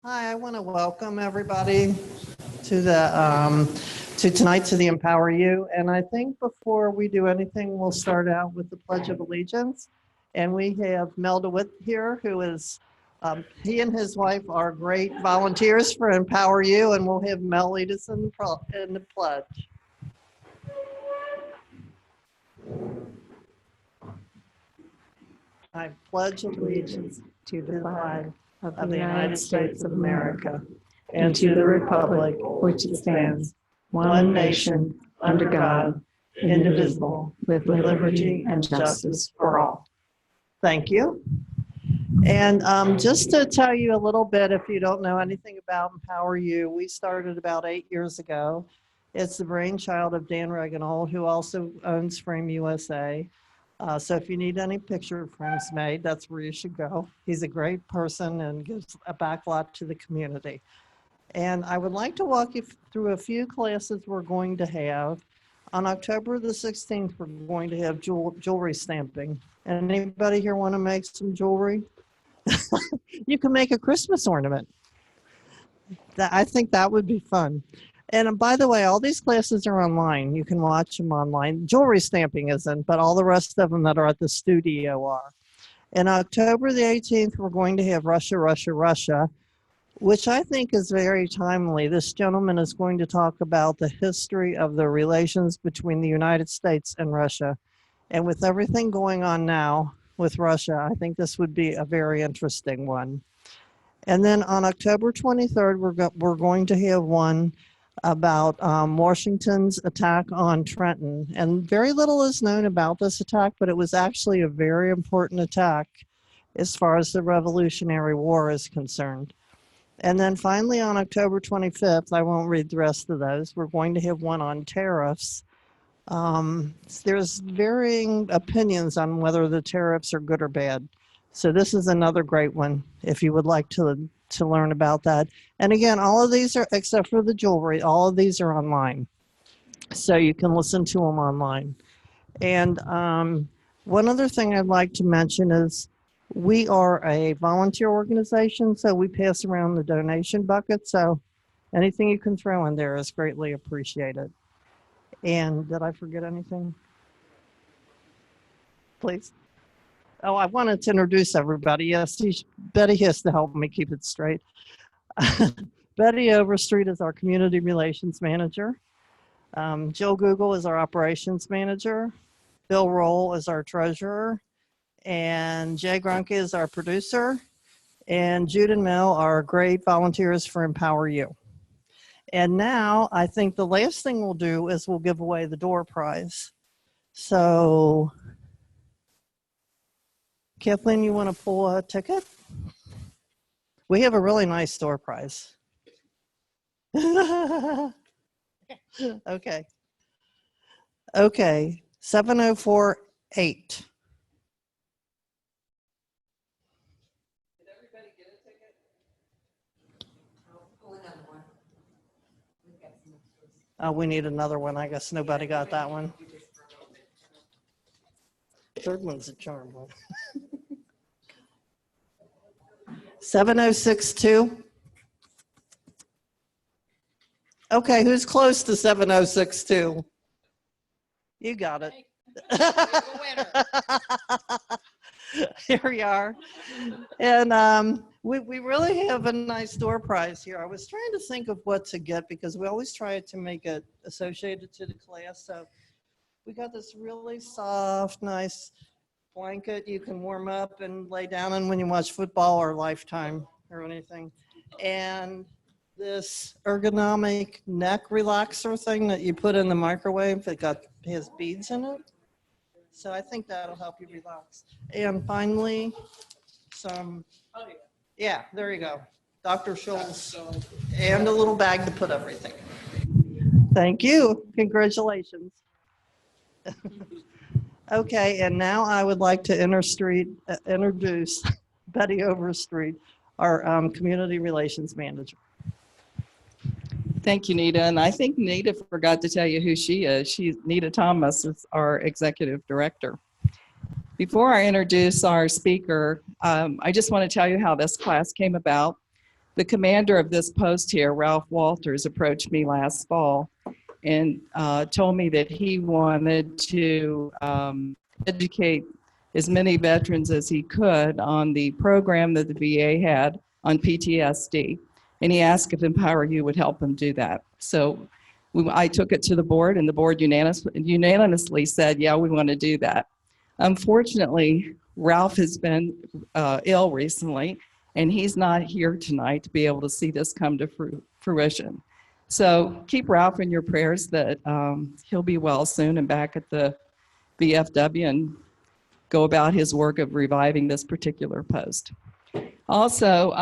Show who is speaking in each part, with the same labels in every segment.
Speaker 1: Hi, I want to welcome everybody to tonight to the EmpowerU. And I think before we do anything, we'll start out with the Pledge of Allegiance. And we have Mel DeWitt here, who is he and his wife are great volunteers for EmpowerU, and we'll have Mel lead us in the pledge. I pledge allegiance
Speaker 2: to the flag
Speaker 1: of the United States of America and to the republic which it stands, one nation, under God, indivisible, with liberty and justice for all. Thank you. And just to tell you a little bit, if you don't know anything about EmpowerU, we started about 8 years ago. It's the brainchild of Dan Reganold, who also owns Frame USA. So if you need any picture frames made, that's where you should go. He's a great person and gives a backlot to the community. And I would like to walk you through a few classes we're going to have. On October the 16th, we're going to have jewelry stamping. Anybody here want to make some jewelry? You can make a Christmas ornament. I think that would be fun. And by the way, all these classes are online. You can watch them online. Jewelry stamping isn't, but all the rest of them that are at the studio are. And October the 18th, we're going to have Russia, Russia, Russia, which I think is very timely. This gentleman is going to talk about the history of the relations between the United States and Russia. And with everything going on now with Russia, I think this would be a very interesting one. And then on October 23rd, we're going to have one about Washington's attack on Trenton. And very little is known about this attack, but it was actually a very important attack as far as the Revolutionary War is concerned. And then finally on October 25th, I won't read the rest of those, we're going to have one on tariffs. There's varying opinions on whether the tariffs are good or bad. So this is another great one if you would like to learn about that. And again, all of these are, except for the jewelry, all of these are online. So you can listen to them online. And one other thing I'd like to mention is we are a volunteer organization, so we pass around the donation bucket. So anything you can throw in there is greatly appreciated. And did I forget anything? Please. Oh, I wanted to introduce everybody. Yes, Betty has to help me keep it straight. Betty Overstreet is our community relations manager. Jill Google is our operations manager. Bill Roll is our treasurer. And Jay Grunke is our producer. And Jude and Mel are great volunteers for EmpowerU. And now I think the last thing we'll do is we'll give away the door prize. So Kathleen, you want to pull a ticket? We have a really nice door prize. Okay. Okay, 7048. Did everybody get a ticket? Oh, another one. We need another one. I guess nobody got that one. Third one's a charm one. 7062. Okay, who's close to 7062? You got it. Here we are. And we really have a nice door prize here. I was trying to think of what to get because we always try to make it associated to the class. So we got this really soft, nice blanket you can warm up and lay down in when you watch football or Lifetime or anything. And this ergonomic neck relaxer thing that you put in the microwave that has beads in it. So I think that'll help you relax. And finally, some, yeah, there you go. Dr. Scholl's and a little bag to put everything. Thank you. Congratulations. Okay, and now I would like to introduce Betty Overstreet, our community relations manager.
Speaker 2: Thank you, Nita. And I think Nita forgot to tell you who she is. Nita Thomas is our executive director. Before I introduce our speaker, I just want to tell you how this class came about. The commander of this post here, Ralph Walters, approached me last fall and told me that he wanted to educate as many veterans as he could on the program that the VA had on PTSD. And he asked if EmpowerU would help him do that. So I took it to the board, and the board unanimously said, yeah, we want to do that. Unfortunately, Ralph has been ill recently, and he's not here tonight to be able to see this come to fruition. So keep Ralph in your prayers that he'll be well soon and back at the VFW and go about his work of reviving this particular post. Also,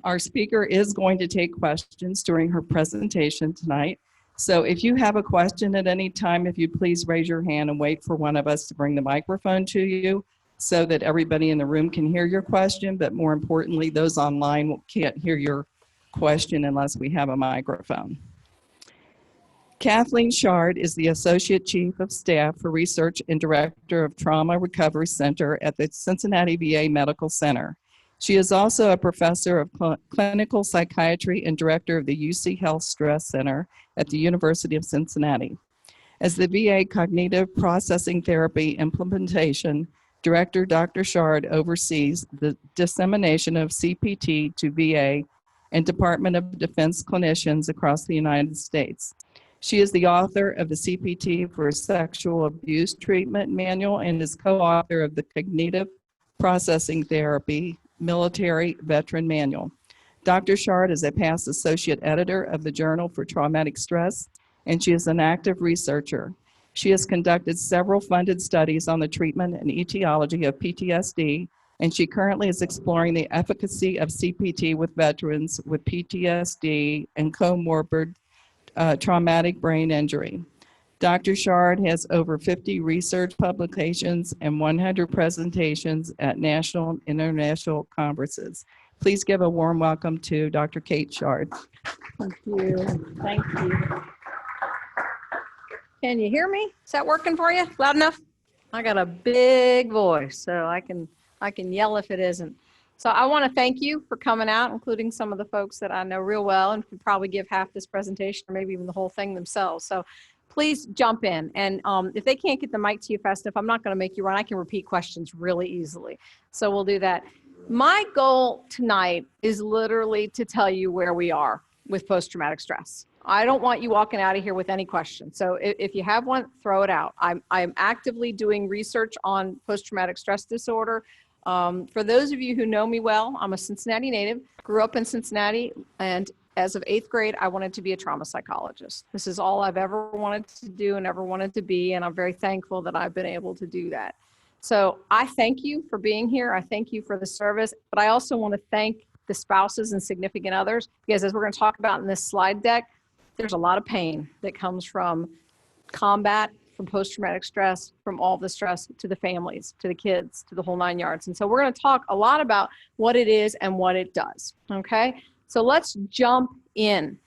Speaker 2: our speaker is going to take questions during her presentation tonight. So if you have a question at any time, if you please raise your hand and wait for one of us to bring the microphone to you so that everybody in the room can hear your question, but more importantly, those online can't hear your question unless we have a microphone. Kathleen Chard is the Associate Chief of Staff for Research and Director of Trauma Recovery Center at the Cincinnati VA Medical Center. She is also a professor of clinical psychiatry and director of the UC Health Stress Center at the University of Cincinnati. As the VA Cognitive Processing Therapy Implementation Director, Dr. Chard oversees the dissemination of CPT to VA and Department of Defense clinicians across the United States. She is the author of the CPT for Sexual Abuse Treatment Manual and is co-author of the Cognitive Processing Therapy Military Veteran Manual. Dr. Chard is a past associate editor of the Journal for Traumatic Stress, and she is an active researcher. She has conducted several funded studies on the treatment and etiology of PTSD, and she currently is exploring the efficacy of CPT with veterans with PTSD and comorbid traumatic brain injury. Dr. Chard has over 50 research publications and 100 presentations at national and international conferences. Please give a warm welcome to Dr. Kate Chard.
Speaker 3: Thank you. Thank you. Can you hear me? Is that working for you? Loud enough? I got a big voice, so I can yell if it isn't. So I want to thank you for coming out, including some of the folks that I know real well and could probably give half this presentation or maybe even the whole thing themselves. So please jump in. And if they can't get the mic to you fast enough, I'm not going to make you run. I can repeat questions really easily. So we'll do that. My goal tonight is literally to tell you where we are with post-traumatic stress. I don't want you walking out of here with any questions. So if you have one, throw it out. I'm actively doing research on post-traumatic stress disorder. For those of you who know me well, I'm a Cincinnati native, grew up in Cincinnati, and as of 8th grade, I wanted to be a trauma psychologist. This is all I've ever wanted to do and ever wanted to be, and I'm very thankful that I've been able to do that. So I thank you for being here. I thank you for the service, but I also want to thank the spouses and significant others, because as we're going to talk about in this slide deck, there's a lot of pain that comes from combat, from post-traumatic stress, from all the stress to the families, to the kids, to the whole 9 yards. And so we're going to talk a lot about what it is and what it does, okay? So let's jump in.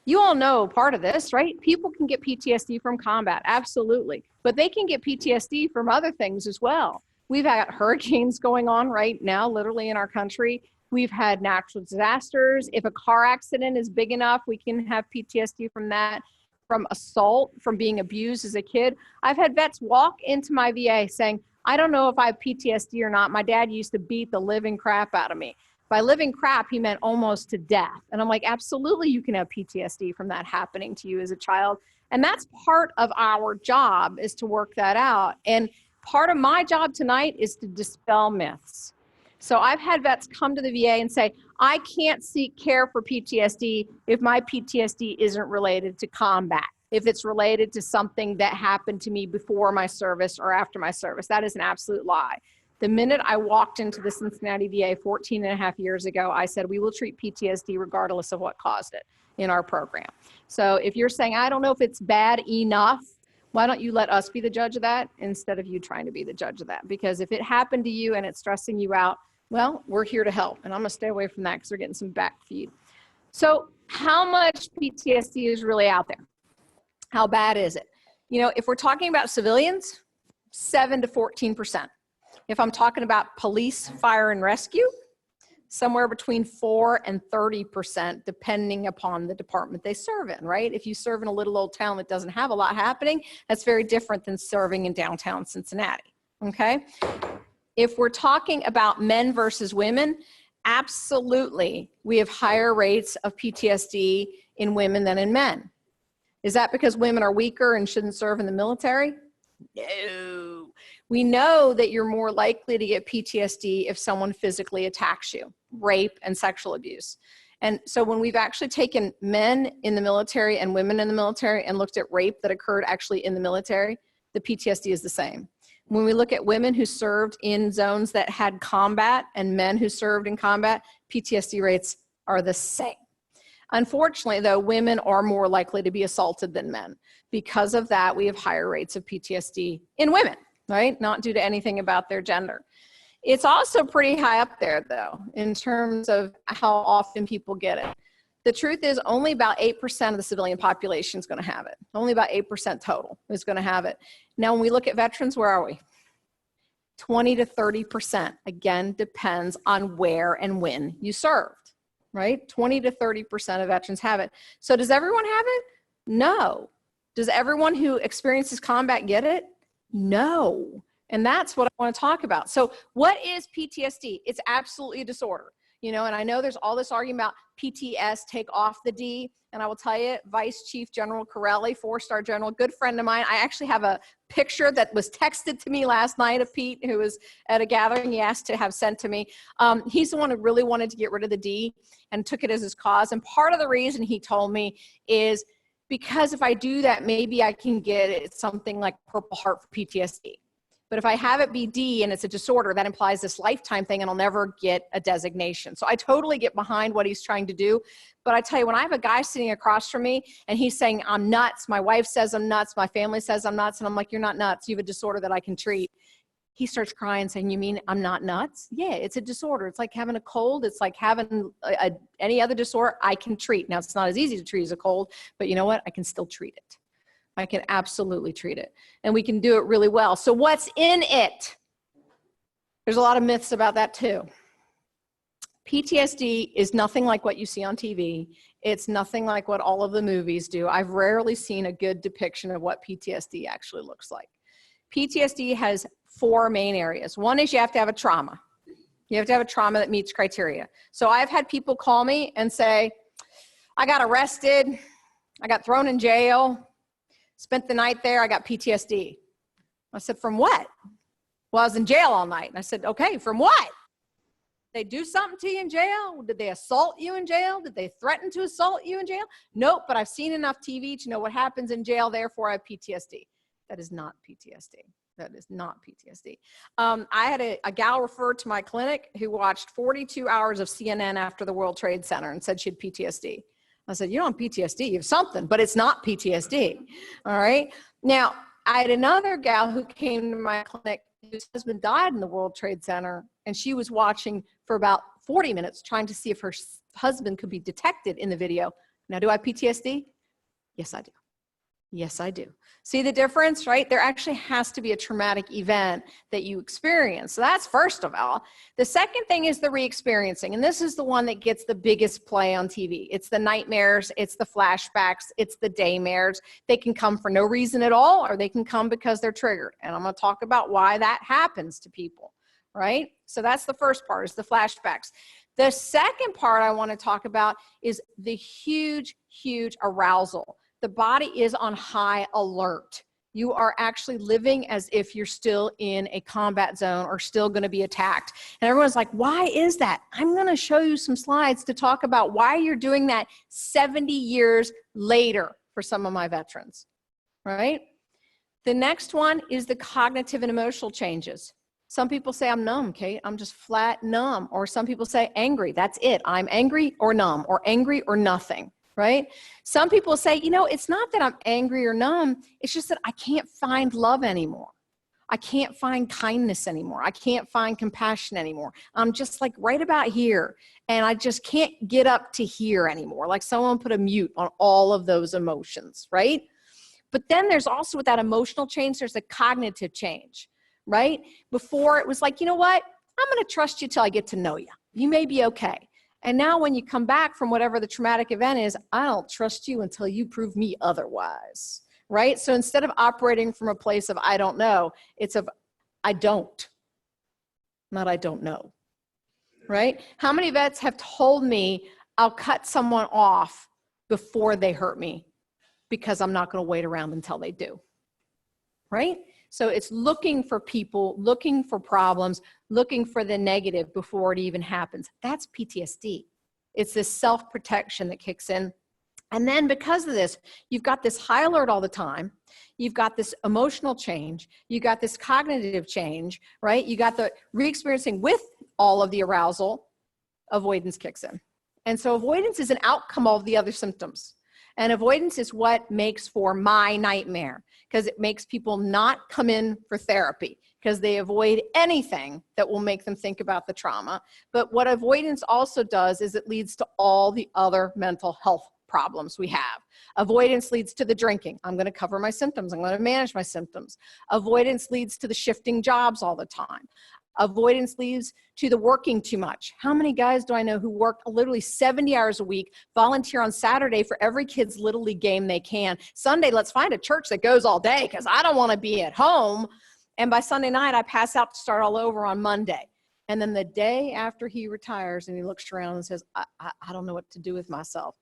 Speaker 3: You all know part of this, right? People can get PTSD from combat, absolutely. But they can get PTSD from other things as well. We've had hurricanes going on right now, literally in our country. We've had natural disasters. If a car accident is big enough, we can have PTSD from that, from assault, from being abused as a kid. I've had vets walk into my VA saying, I don't know if I have PTSD or not. My dad used to beat the living crap out of me. By living crap, he meant almost to death. And I'm like, absolutely, you can have PTSD from that happening to you as a child. And that's part of our job, is to work that out. And part of my job tonight is to dispel myths. So I've had vets come to the VA and say, I can't seek care for PTSD if my PTSD isn't related to combat, if it's related to something that happened to me before my service or after my service. That is an absolute lie. The minute I walked into the Cincinnati VA 14 and a half years ago, I said, we will treat PTSD regardless of what caused it in our program. So if you're saying, I don't know if it's bad enough, why don't you let us be the judge of that instead of you trying to be the judge of that? Because if it happened to you and it's stressing you out, well, we're here to help. And I'm going to stay away from that because we're getting some back feed. So how much PTSD is really out there? How bad is it? You know, if we're talking about civilians, 7 to 14%. If I'm talking about police, fire, and rescue, somewhere between 4 and 30%, depending upon the department they serve in, right? If you serve in a little old town that doesn't have a lot happening, that's very different than serving in downtown Cincinnati, okay? If we're talking about men versus women, absolutely, we have higher rates of PTSD in women than in men. Is that because women are weaker and shouldn't serve in the military? No. We know that you're more likely to get PTSD if someone physically attacks you, rape and sexual abuse. And so when we've actually taken men in the military and women in the military and looked at rape that occurred actually in the military, the PTSD is the same. When we look at women who served in zones that had combat and men who served in combat, PTSD rates are the same. Unfortunately, though, women are more likely to be assaulted than men. Because of that, we have higher rates of PTSD in women, right? Not due to anything about their gender. It's also pretty high up there, though, in terms of how often people get it. The truth is only about 8% of the civilian population is going to have it. Only about 8% total is going to have it. Now, when we look at veterans, where are we? 20 to 30%. Again, depends on where and when you served, right? 20 to 30% of veterans have it. So does everyone have it? No. Does everyone who experiences combat get it? No. And that's what I want to talk about. So what is PTSD? It's absolutely a disorder. You know, and I know there's all this argument about PTS, take off the D. And I will tell you, Vice Chief General Corelli, 4-star general, good friend of mine. I actually have a picture that was texted to me last night of Pete, who was at a gathering he asked to have sent to me. He's the one who really wanted to get rid of the D and took it as his cause. And part of the reason he told me is because if I do that, maybe I can get it something like Purple Heart for PTSD. But if I have it be D and it's a disorder, that implies this lifetime thing and I'll never get a designation. So I totally get behind what he's trying to do. But I tell you, when I have a guy sitting across from me and he's saying, I'm nuts, my wife says I'm nuts, my family says I'm nuts, and I'm like, you're not nuts, you have a disorder that I can treat. He starts crying saying, you mean I'm not nuts? Yeah, it's a disorder. It's like having a cold. It's like having any other disorder I can treat. Now, it's not as easy to treat as a cold, but you know what? I can still treat it. I can absolutely treat it. And we can do it really well. So what's in it? There's a lot of myths about that too. PTSD is nothing like what you see on TV. It's nothing like what all of the movies do. I've rarely seen a good depiction of what PTSD actually looks like. PTSD has 4 main areas. One is you have to have a trauma. You have to have a trauma that meets criteria. So I've had people call me and say, I got arrested, I got thrown in jail, spent the night there, I got PTSD. I said, from what? Well, I was in jail all night. And I said, okay, from what? Did they do something to you in jail? Did they assault you in jail? Did they threaten to assault you in jail? Nope, but I've seen enough TV to know what happens in jail, therefore I have PTSD. That is not PTSD. That is not PTSD. I had a gal referred to my clinic who watched 42 hours of CNN after the World Trade Center and said she had PTSD. I said, you don't have PTSD, you have something, but it's not PTSD, all right? Now, I had another gal who came to my clinic whose husband died in the World Trade Center, and she was watching for about 40 minutes trying to see if her husband could be detected in the video. Now, do I have PTSD? Yes, I do. Yes, I do. See the difference, right? There actually has to be a traumatic event that you experience. So that's first of all. The second thing is the re-experiencing. And this is the one that gets the biggest play on TV. It's the nightmares, it's the flashbacks, it's the daymares. They can come for no reason at all, or they can come because they're triggered. And I'm going to talk about why that happens to people, right? So that's the first part, is the flashbacks. The second part I want to talk about is the huge, huge arousal. The body is on high alert. You are actually living as if you're still in a combat zone or still going to be attacked. And everyone's like, why is that? I'm going to show you some slides to talk about why you're doing that 70 years later for some of my veterans, right? The next one is the cognitive and emotional changes. Some people say, I'm numb, Kate. I'm just flat numb. Or some people say angry. That's it. I'm angry or numb, or angry or nothing. Right? Some people say, you know, it's not that I'm angry or numb. It's just that I can't find love anymore. I can't find kindness anymore. I can't find compassion anymore. I'm just like right about here. And I just can't get up to here anymore. Like someone put a mute on all of those emotions, right? But then there's also with that emotional change, there's a cognitive change, right? Before it was like, you know what? I'm going to trust you till I get to know you. You may be okay. And now when you come back from whatever the traumatic event is, I don't trust you until you prove me otherwise, right? So instead of operating from a place of I don't know, it's of I don't, not I don't know, right? How many vets have told me I'll cut someone off before they hurt me because I'm not going to wait around until they do, right? So it's looking for people, looking for problems, looking for the negative before it even happens. That's PTSD. It's this self-protection that kicks in. And then because of this, you've got this high alert all the time. You've got this emotional change. You got this cognitive change, right? You got the re-experiencing with all of the arousal. Avoidance kicks in. And so avoidance is an outcome of the other symptoms. And avoidance is what makes for my nightmare, because it makes people not come in for therapy because they avoid anything that will make them think about the trauma. But what avoidance also does is it leads to all the other mental health problems we have. Avoidance leads to the drinking. I'm going to cover my symptoms. I'm going to manage my symptoms. Avoidance leads to the shifting jobs all the time. Avoidance leads to the working too much. How many guys do I know who work literally 70 hours a week, volunteer on Saturday for every kid's Little League game they can? Sunday, let's find a church that goes all day because I don't want to be at home. And by Sunday night, I pass out to start all over on Monday. And then the day after he retires and he looks around and says, I don't know what to do with myself,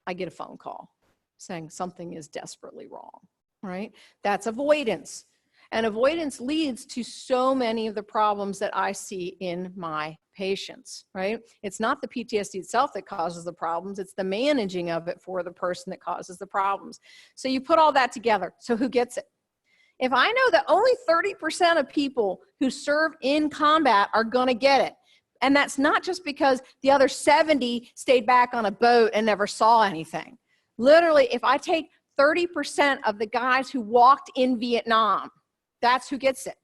Speaker 3: I get a phone call saying something is desperately wrong, right? That's avoidance. And avoidance leads to so many of the problems that I see in my patients, right? It's not the PTSD itself that causes the problems. It's the managing of it for the person that causes the problems. So you put all that together. So who gets it? If I know that only 30% of people who serve in combat are going to get it, and that's not just because the other 70 stayed back on a boat and never saw anything. Literally, if I take 30% of the guys who walked in Vietnam, that's who gets it.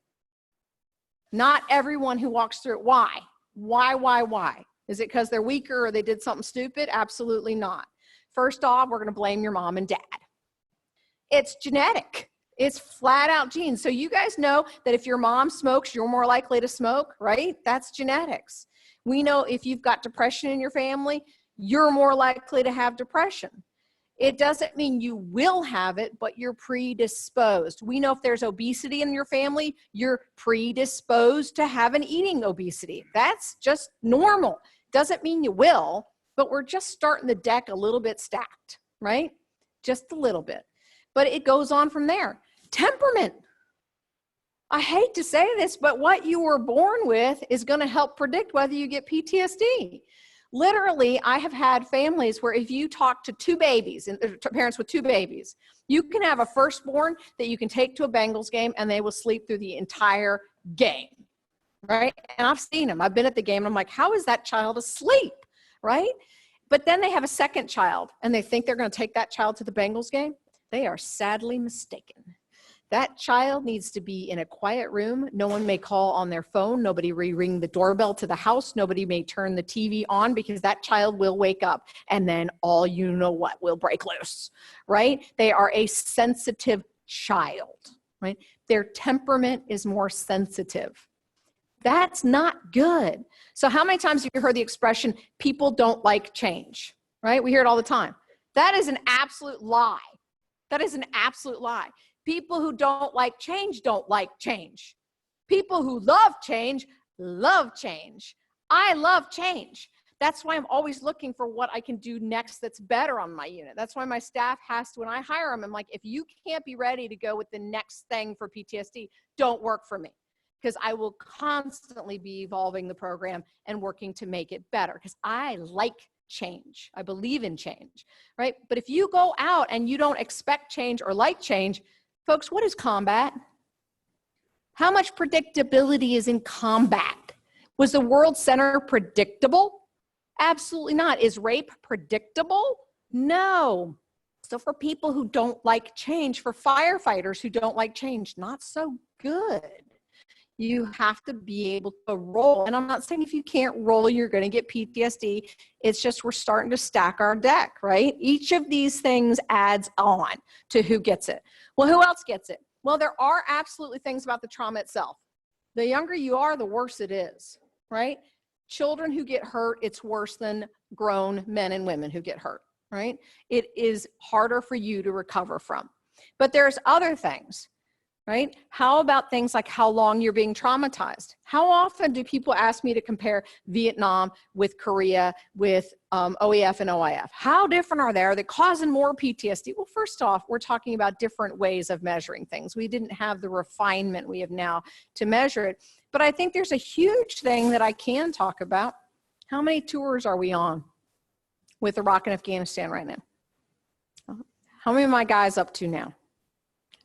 Speaker 3: Not everyone who walks through it. Why? Why? Is it because they're weaker or they did something stupid? Absolutely not. First off, we're going to blame your mom and dad. It's genetic. It's flat out genes. So you guys know that if your mom smokes, you're more likely to smoke, right? That's genetics. We know if you've got depression in your family, you're more likely to have depression. It doesn't mean you will have it, but you're predisposed. We know if there's obesity in your family, you're predisposed to have an eating obesity. That's just normal. Doesn't mean you will, but we're just starting the deck a little bit stacked, right? Just a little bit. But it goes on from there. Temperament. I hate to say this, but what you were born with is going to help predict whether you get PTSD. Literally, I have had families where if you talk to two babies, parents with two babies, you can have a firstborn that you can take to a Bengals game and they will sleep through the entire game, right? And I've seen them. I've been at the game and I'm like, how is that child asleep, right? But then they have a second child and they think they're going to take that child to the Bengals game. They are sadly mistaken. That child needs to be in a quiet room. No one may call on their phone. Nobody may ring the doorbell to the house. Nobody may turn the TV on because that child will wake up and then all you know what will break loose, right? They are a sensitive child, right? Their temperament is more sensitive. That's not good. So how many times have you heard the expression, people don't like change, right? We hear it all the time. That is an absolute lie. That is an absolute lie. People who don't like change don't like change. People who love change love change. I love change. That's why I'm always looking for what I can do next that's better on my unit. That's why my staff has to, when I hire them, I'm like, if you can't be ready to go with the next thing for PTSD, don't work for me. Because I will constantly be evolving the program and working to make it better. Because I like change. I believe in change, right? But if you go out and you don't expect change or like change, folks, what is combat? How much predictability is in combat? Was the World Center predictable? Absolutely not. Is rape predictable? No. So for people who don't like change, for firefighters who don't like change, not so good. You have to be able to roll. And I'm not saying if you can't roll, you're going to get PTSD. It's just we're starting to stack our deck, right? Each of these things adds on to who gets it. Well, who else gets it? Well, there are absolutely things about the trauma itself. The younger you are, the worse it is, right? children who get hurt, it's worse than grown men and women who get hurt, right? It is harder for you to recover from. But there's other things, right? How about things like how long you're being traumatized? How often do people ask me to compare Vietnam with Korea, with OEF and OIF? How different are they? Are they causing more PTSD? Well, first off, we're talking about different ways of measuring things. We didn't have the refinement we have now to measure it. But I think there's a huge thing that I can talk about. How many tours are we on with Iraq and Afghanistan right now? How many of my guys up to now?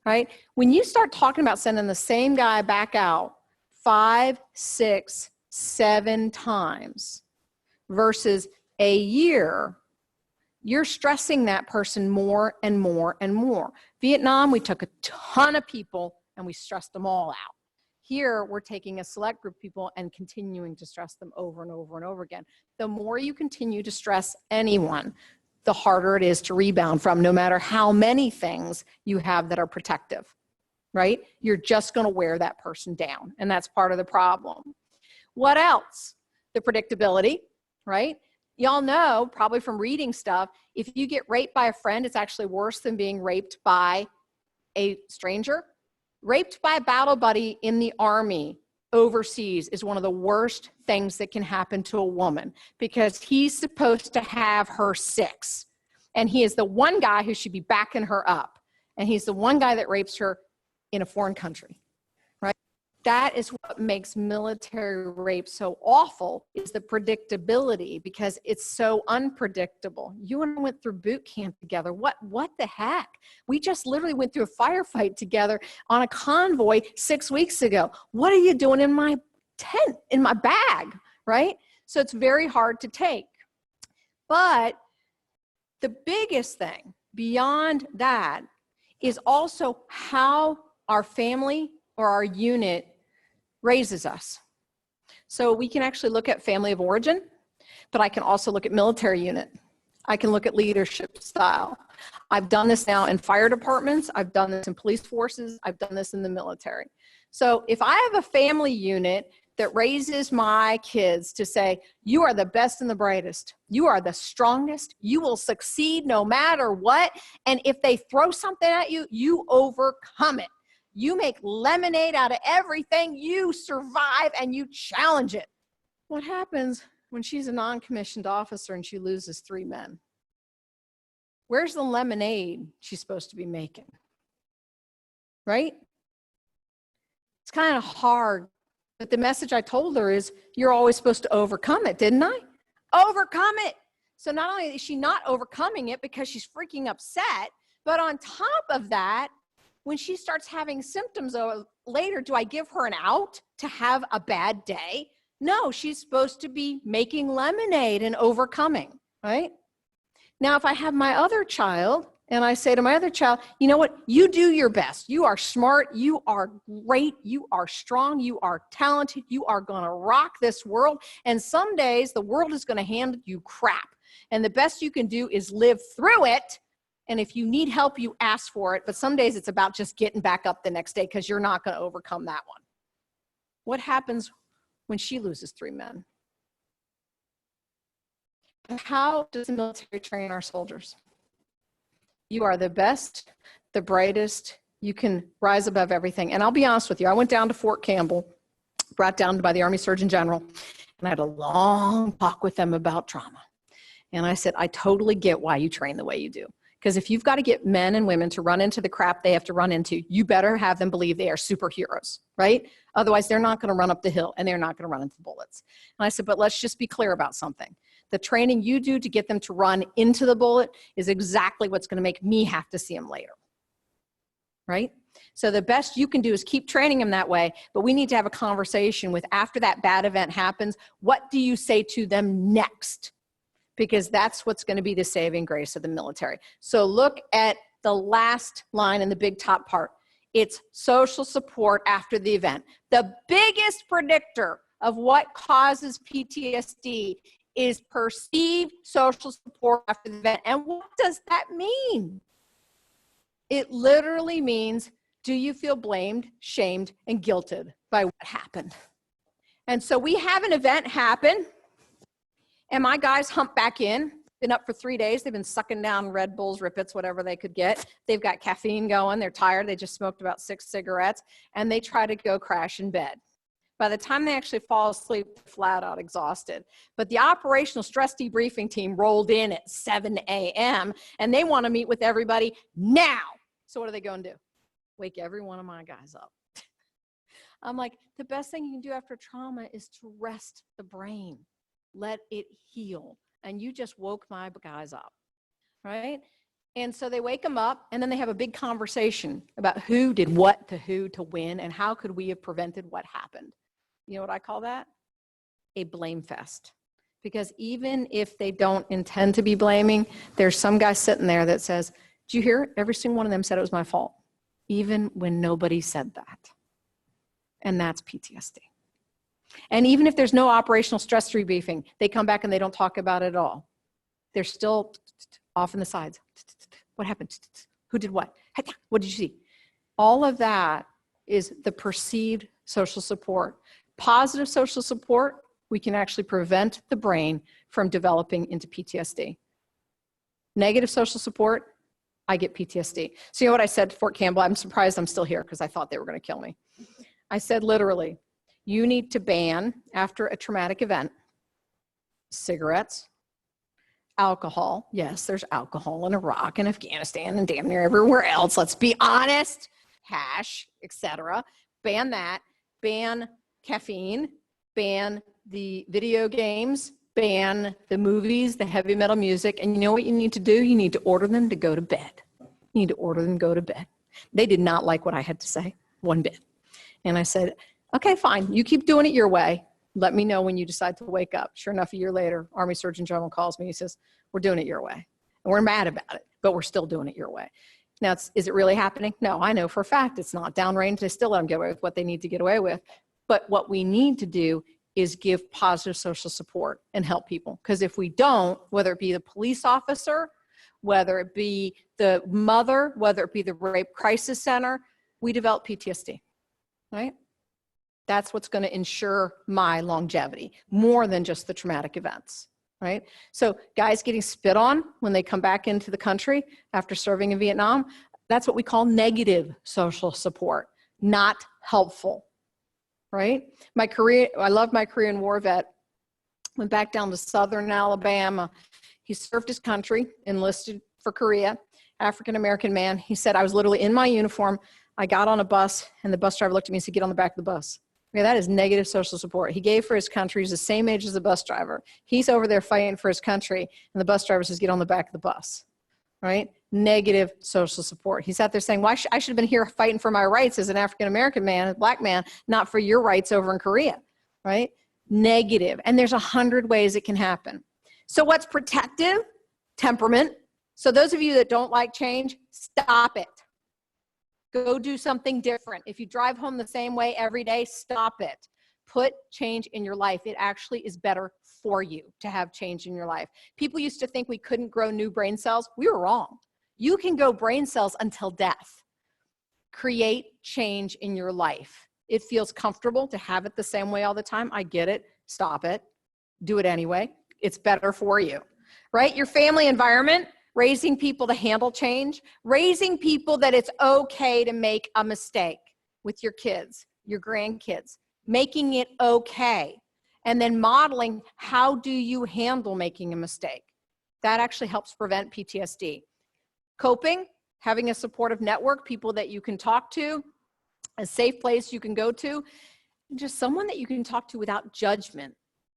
Speaker 3: Right? When you start talking about sending the same guy back out 5, 6, 7 times versus a year, you're stressing that person more and more and more. Vietnam, we took a ton of people and we stressed them all out. Here, we're taking a select group of people and continuing to stress them over and over and over again. The more you continue to stress anyone, the harder it is to rebound from, no matter how many things you have that are protective, right? You're just going to wear that person down, and that's part of the problem. What else? The predictability, right? Y'all know, probably from reading stuff, if you get raped by a friend, it's actually worse than being raped by a stranger. Raped by a battle buddy in the Army overseas is one of the worst things that can happen to a woman, because he's supposed to have her 6. And he is the one guy who should be backing her up. And he's the one guy that rapes her in a foreign country, right? That is what makes military rape so awful, is the predictability, because it's so unpredictable. You and I went through boot camp together. What the heck? We just literally went through a firefight together on a convoy 6 weeks ago. What are you doing in my tent, in my bag, right? So it's very hard to take. But the biggest thing beyond that is also how our family or our unit raises us. So we can actually look at family of origin, but I can also look at military unit. I can look at leadership style. I've done this now in fire departments. I've done this in police forces. I've done this in the military. So if I have a family unit that raises my kids to say, you are the best and the brightest, you are the strongest, you will succeed no matter what, and if they throw something at you, you overcome it. You make lemonade out of everything, you survive, and you challenge it. What happens when she's a non-commissioned officer and she loses 3 men? Where's the lemonade she's supposed to be making? Right? It's kind of hard, but the message I told her is, you're always supposed to overcome it, didn't I? Overcome it. So not only is she not overcoming it because she's freaking upset, but on top of that, when she starts having symptoms later, do I give her an out to have a bad day? No, she's supposed to be making lemonade and overcoming, right? Now, if I have my other child and I say to my other child, you know what? You do your best. You are smart. You are great. You are strong. You are talented. You are going to rock this world. And some days the world is going to hand you crap. And the best you can do is live through it. And if you need help, you ask for it. But some days it's about just getting back up the next day, because you're not going to overcome that one. What happens when she loses 3 men? How does the military train our soldiers? You are the best, the brightest. You can rise above everything. And I'll be honest with you. I went down to Fort Campbell, brought down by the Army Surgeon General, and I had a long talk with them about trauma. And I said, I totally get why you train the way you do. Because if you've got to get men and women to run into the crap they have to run into, you better have them believe they are superheroes, right? Otherwise, they're not going to run up the hill and they're not going to run into bullets. And I said, but let's just be clear about something. The training you do to get them to run into the bullet is exactly what's going to make me have to see them later, right? So the best you can do is keep training them that way, but we need to have a conversation with, after that bad event happens, what do you say to them next? Because that's what's going to be the saving grace of the military. So look at the last line in the big top part. It's social support after the event. The biggest predictor of what causes PTSD is perceived social support after the event. And what does that mean? It literally means, do you feel blamed, shamed, and guilted by what happened? And so we have an event happen, And my guys hump back in, been up for 3 days. They've been sucking down Red Bulls, Rippets, whatever they could get. They've got caffeine going. They're tired. They just smoked about 6 cigarettes and they try to go crash in bed. By the time they actually fall asleep, flat out exhausted. But the operational stress debriefing team rolled in at 7 a.m. and they want to meet with everybody now. So what are they going to do? Wake every one of my guys up. I'm like, the best thing you can do after trauma is to rest the brain. Let it heal. And you just woke my guys up, right? And so they wake them up and then they have a big conversation about who did what to who to win and how could we have prevented what happened. You know what I call that? A blame fest. Because even if they don't intend to be blaming, there's some guy sitting there that says, did you hear it? Every single one of them said it was my fault, even when nobody said that. And that's PTSD. And even if there's no operational stress debriefing, they come back and they don't talk about it at all. They're still off in the sides. What happened? Who did what? What did you see? All of that is the perceived social support. Positive social support, we can actually prevent the brain from developing into PTSD. Negative social support, I get PTSD. So you know what I said to Fort Campbell? I'm surprised I'm still here because I thought they were going to kill me. I said literally, you need to ban, after a traumatic event, cigarettes, alcohol. Yes, there's alcohol in Iraq and Afghanistan and damn near everywhere else. Let's be honest. Hash, etc. Ban that. Ban caffeine. Ban the video games. Ban the movies, the heavy metal music. And you know what you need to do? You need to order them to go to bed. You need to order them to go to bed. They did not like what I had to say, one bit. And I said, okay, fine. You keep doing it your way. Let me know when you decide to wake up. Sure enough, a year later, Army Surgeon General calls me. He says, we're doing it your way. And we're mad about it, but we're still doing it your way. Now, is it really happening? No, I know for a fact it's not. Downrange, they still let them get away with what they need to get away with. But what we need to do is give positive social support and help people. Because if we don't, whether it be the police officer, whether it be the mother, whether it be the rape crisis center, we develop PTSD, right? That's what's going to ensure my longevity, more than just the traumatic events, right? So guys getting spit on when they come back into the country after serving in Vietnam, that's what we call negative social support, not helpful, right? My career, I love my Korean War vet, went back down to southern Alabama. He served his country, enlisted for Korea, African-American man. He said, I was literally in my uniform. I got on a bus and the bus driver looked at me and said, get on the back of the bus. Okay, that is negative social support. He gave for his country. He's the same age as the bus driver. He's over there fighting for his country, and the bus driver says, get on the back of the bus, right? Negative social support. He's out there saying, well, I should have been here fighting for my rights as an African-American man, a black man, not for your rights over in Korea, right? Negative. And there's 100 ways it can happen. So what's protective? Temperament. So those of you that don't like change, stop it. Go do something different. If you drive home the same way every day, stop it. Put change in your life. It actually is better for you to have change in your life. People used to think we couldn't grow new brain cells. We were wrong. You can grow brain cells until death. Create change in your life. It feels comfortable to have it the same way all the time. I get it. Stop it. Do it anyway. It's better for you, right? Your family environment, raising people to handle change, raising people that it's okay to make a mistake with your kids, your grandkids, making it okay, and then modeling how do you handle making a mistake. That actually helps prevent PTSD. Coping, having a supportive network, people that you can talk to, a safe place you can go to, and just someone that you can talk to without judgment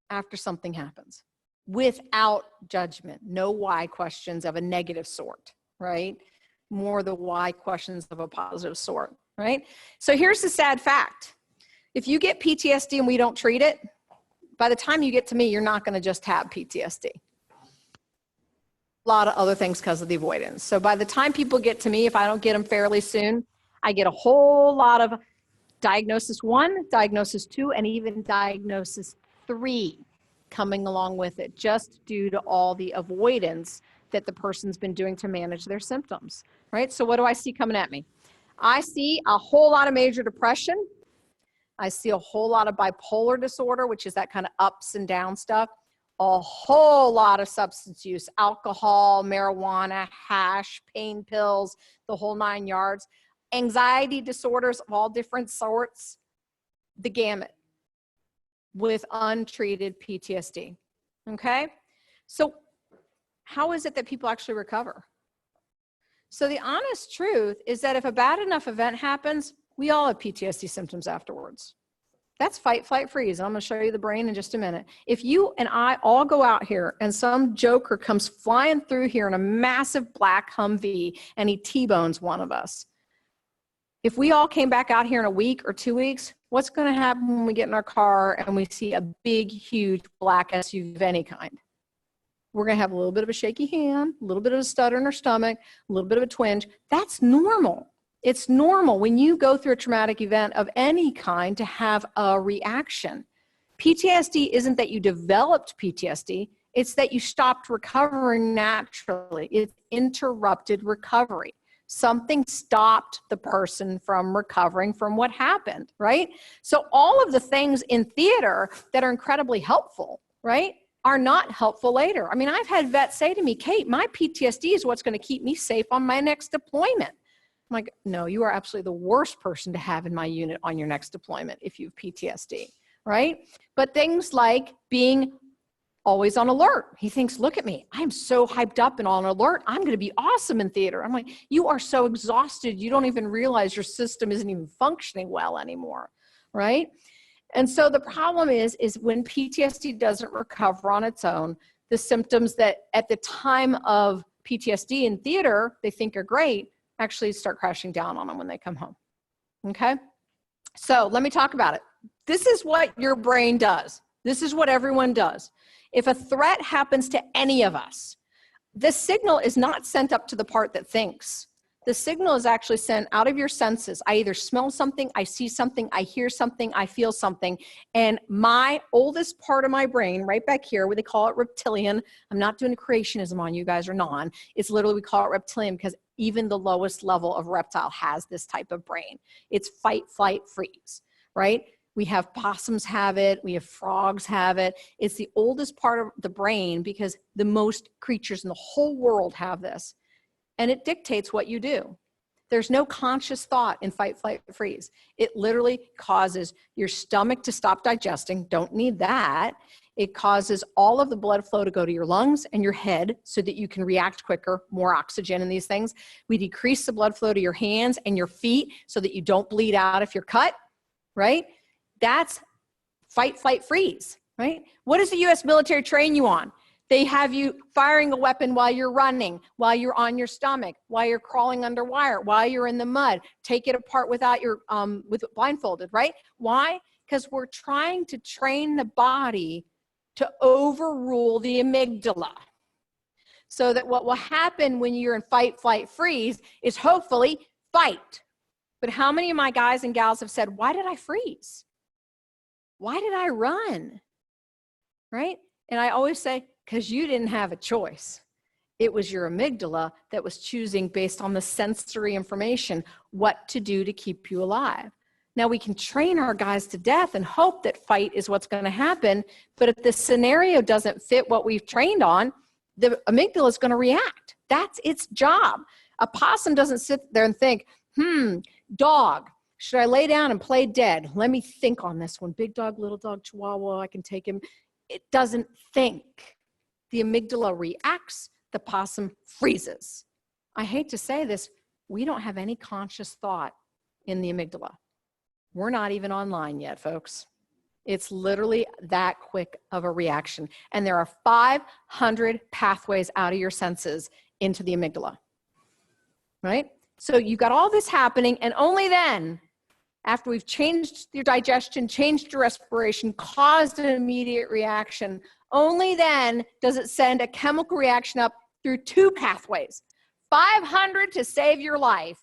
Speaker 3: after something happens. Without judgment, no why questions of a negative sort, right? More the why questions of a positive sort, right? So here's the sad fact. If you get PTSD and we don't treat it, by the time you get to me, you're not going to just have PTSD. A lot of other things because of the avoidance. So by the time people get to me, if I don't get them fairly soon, I get a whole lot of diagnosis 1, diagnosis 2, and even diagnosis 3. Coming along with it, just due to all the avoidance that the person's been doing to manage their symptoms, right? So what do I see coming at me? I see a whole lot of major depression. I see a whole lot of bipolar disorder, which is that kind of ups and down stuff. a whole lot of substance use, alcohol, marijuana, hash, pain pills, the whole 9 yards, anxiety disorders of all different sorts, the gamut, with untreated PTSD. Okay? So how is it that people actually recover? So the honest truth is that if a bad enough event happens, we all have PTSD symptoms afterwards. That's fight, flight, freeze. And I'm going to show you the brain in just a minute. If you and I all go out here and some joker comes flying through here in a massive black Humvee and he T-bones one of us, if we all came back out here in a week or 2 weeks, what's going to happen when we get in our car and we see a big, huge black SUV of any kind? We're going to have a little bit of a shaky hand, a little bit of a stutter in our stomach, a little bit of a twinge. That's normal. It's normal when you go through a traumatic event of any kind to have a reaction. PTSD isn't that you developed PTSD, it's that you stopped recovering naturally. It's interrupted recovery. Something stopped the person from recovering from what happened, right? So all of the things in theater that are incredibly helpful, right, are not helpful later. I mean, I've had vets say to me, Kate, my PTSD is what's going to keep me safe on my next deployment. I'm like, no, you are absolutely the worst person to have in my unit on your next deployment if you have PTSD, right? But things like being always on alert. He thinks, look at me, I'm so hyped up and on alert. I'm going to be awesome in theater. I'm like, you are so exhausted. You don't even realize your system isn't even functioning well anymore, right? And so the problem is when PTSD doesn't recover on its own, the symptoms that at the time of PTSD in theater, they think are great, actually start crashing down on them when they come home. Okay? So let me talk about it. This is what your brain does. This is what everyone does. If a threat happens to any of us, the signal is not sent up to the part that thinks. The signal is actually sent out of your senses. I either smell something, I see something, I hear something, I feel something. And my oldest part of my brain, right back here, where they call it reptilian, I'm not doing creationism on you guys or non, it's literally, we call it reptilian because even the lowest level of reptile has this type of brain. It's fight, flight, freeze, right? We have possums have it, we have frogs have it. It's the oldest part of the brain because the most creatures in the whole world have this. And it dictates what you do. There's no conscious thought in fight, flight, freeze. It literally causes your stomach to stop digesting. Don't need that. It causes all of the blood flow to go to your lungs and your head so that you can react quicker, more oxygen in these things. We decrease the blood flow to your hands and your feet so that you don't bleed out if you're cut, right? That's fight, flight, freeze, right? What does the US military train you on? They have you firing a weapon while you're running, while you're on your stomach, while you're crawling under wire, while you're in the mud. Take it apart without your, with blindfolded, right? Why? Because we're trying to train the body to overrule the amygdala. So that what will happen when you're in fight, flight, freeze is hopefully fight. But how many of my guys and gals have said, why did I freeze? Why did I run? Right? And I always say, because you didn't have a choice. It was your amygdala that was choosing based on the sensory information what to do to keep you alive. Now we can train our guys to death and hope that fight is what's going to happen, but if the scenario doesn't fit what we've trained on, the amygdala is going to react. That's its job. A possum doesn't sit there and think, dog, should I lay down and play dead? Let me think on this one. Big dog, little dog, chihuahua, I can take him. It doesn't think. The amygdala reacts, the possum freezes. I hate to say this, we don't have any conscious thought in the amygdala. We're not even online yet, folks. It's literally that quick of a reaction. And there are 500 pathways out of your senses into the amygdala, right? So you've got all this happening, and only then, after we've changed your digestion, changed your respiration, caused an immediate reaction, only then does it send a chemical reaction up through 2 pathways. 500 to save your life,